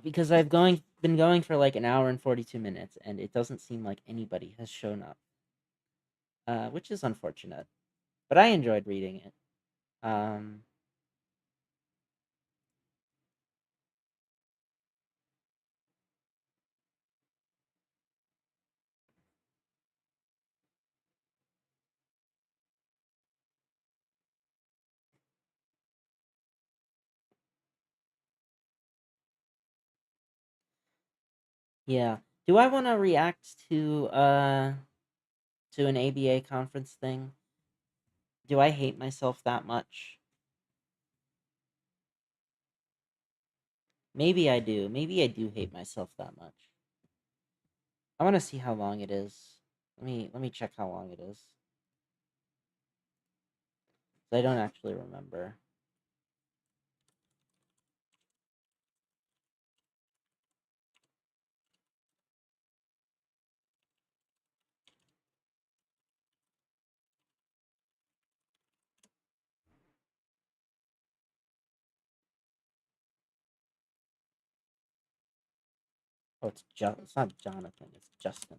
because I've going been going for like an hour and 42 minutes, and it doesn't seem like anybody has shown up, which is unfortunate. But I enjoyed reading it. Um, yeah. Do I want to react to an ABA conference thing? Do I hate myself that much? Maybe I do. Maybe I do hate myself that much. I want to see how long it is. Let me check how long it is. I don't actually remember. Oh, it's not Jonathan. It's Justin.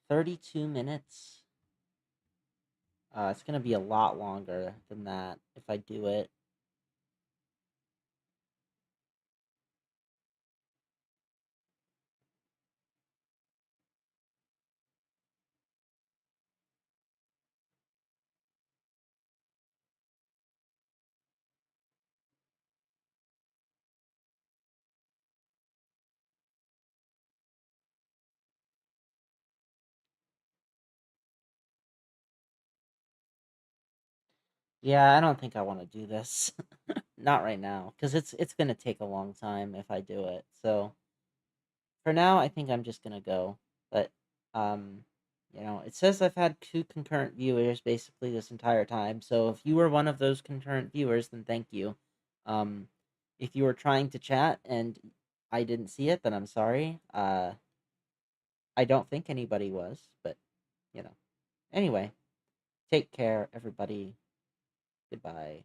32 minutes. It's gonna be a lot longer than that if I do it. Yeah, I don't think I want to do this. Not right now, because it's gonna take a long time if I do it. So for now, I think I'm just gonna go. But um, it says I've had 2 concurrent viewers basically this entire time. So if you were one of those concurrent viewers, then thank you. Um, if you were trying to chat and I didn't see it, then I'm sorry. I don't think anybody was, but you know. Anyway, take care, everybody. Goodbye.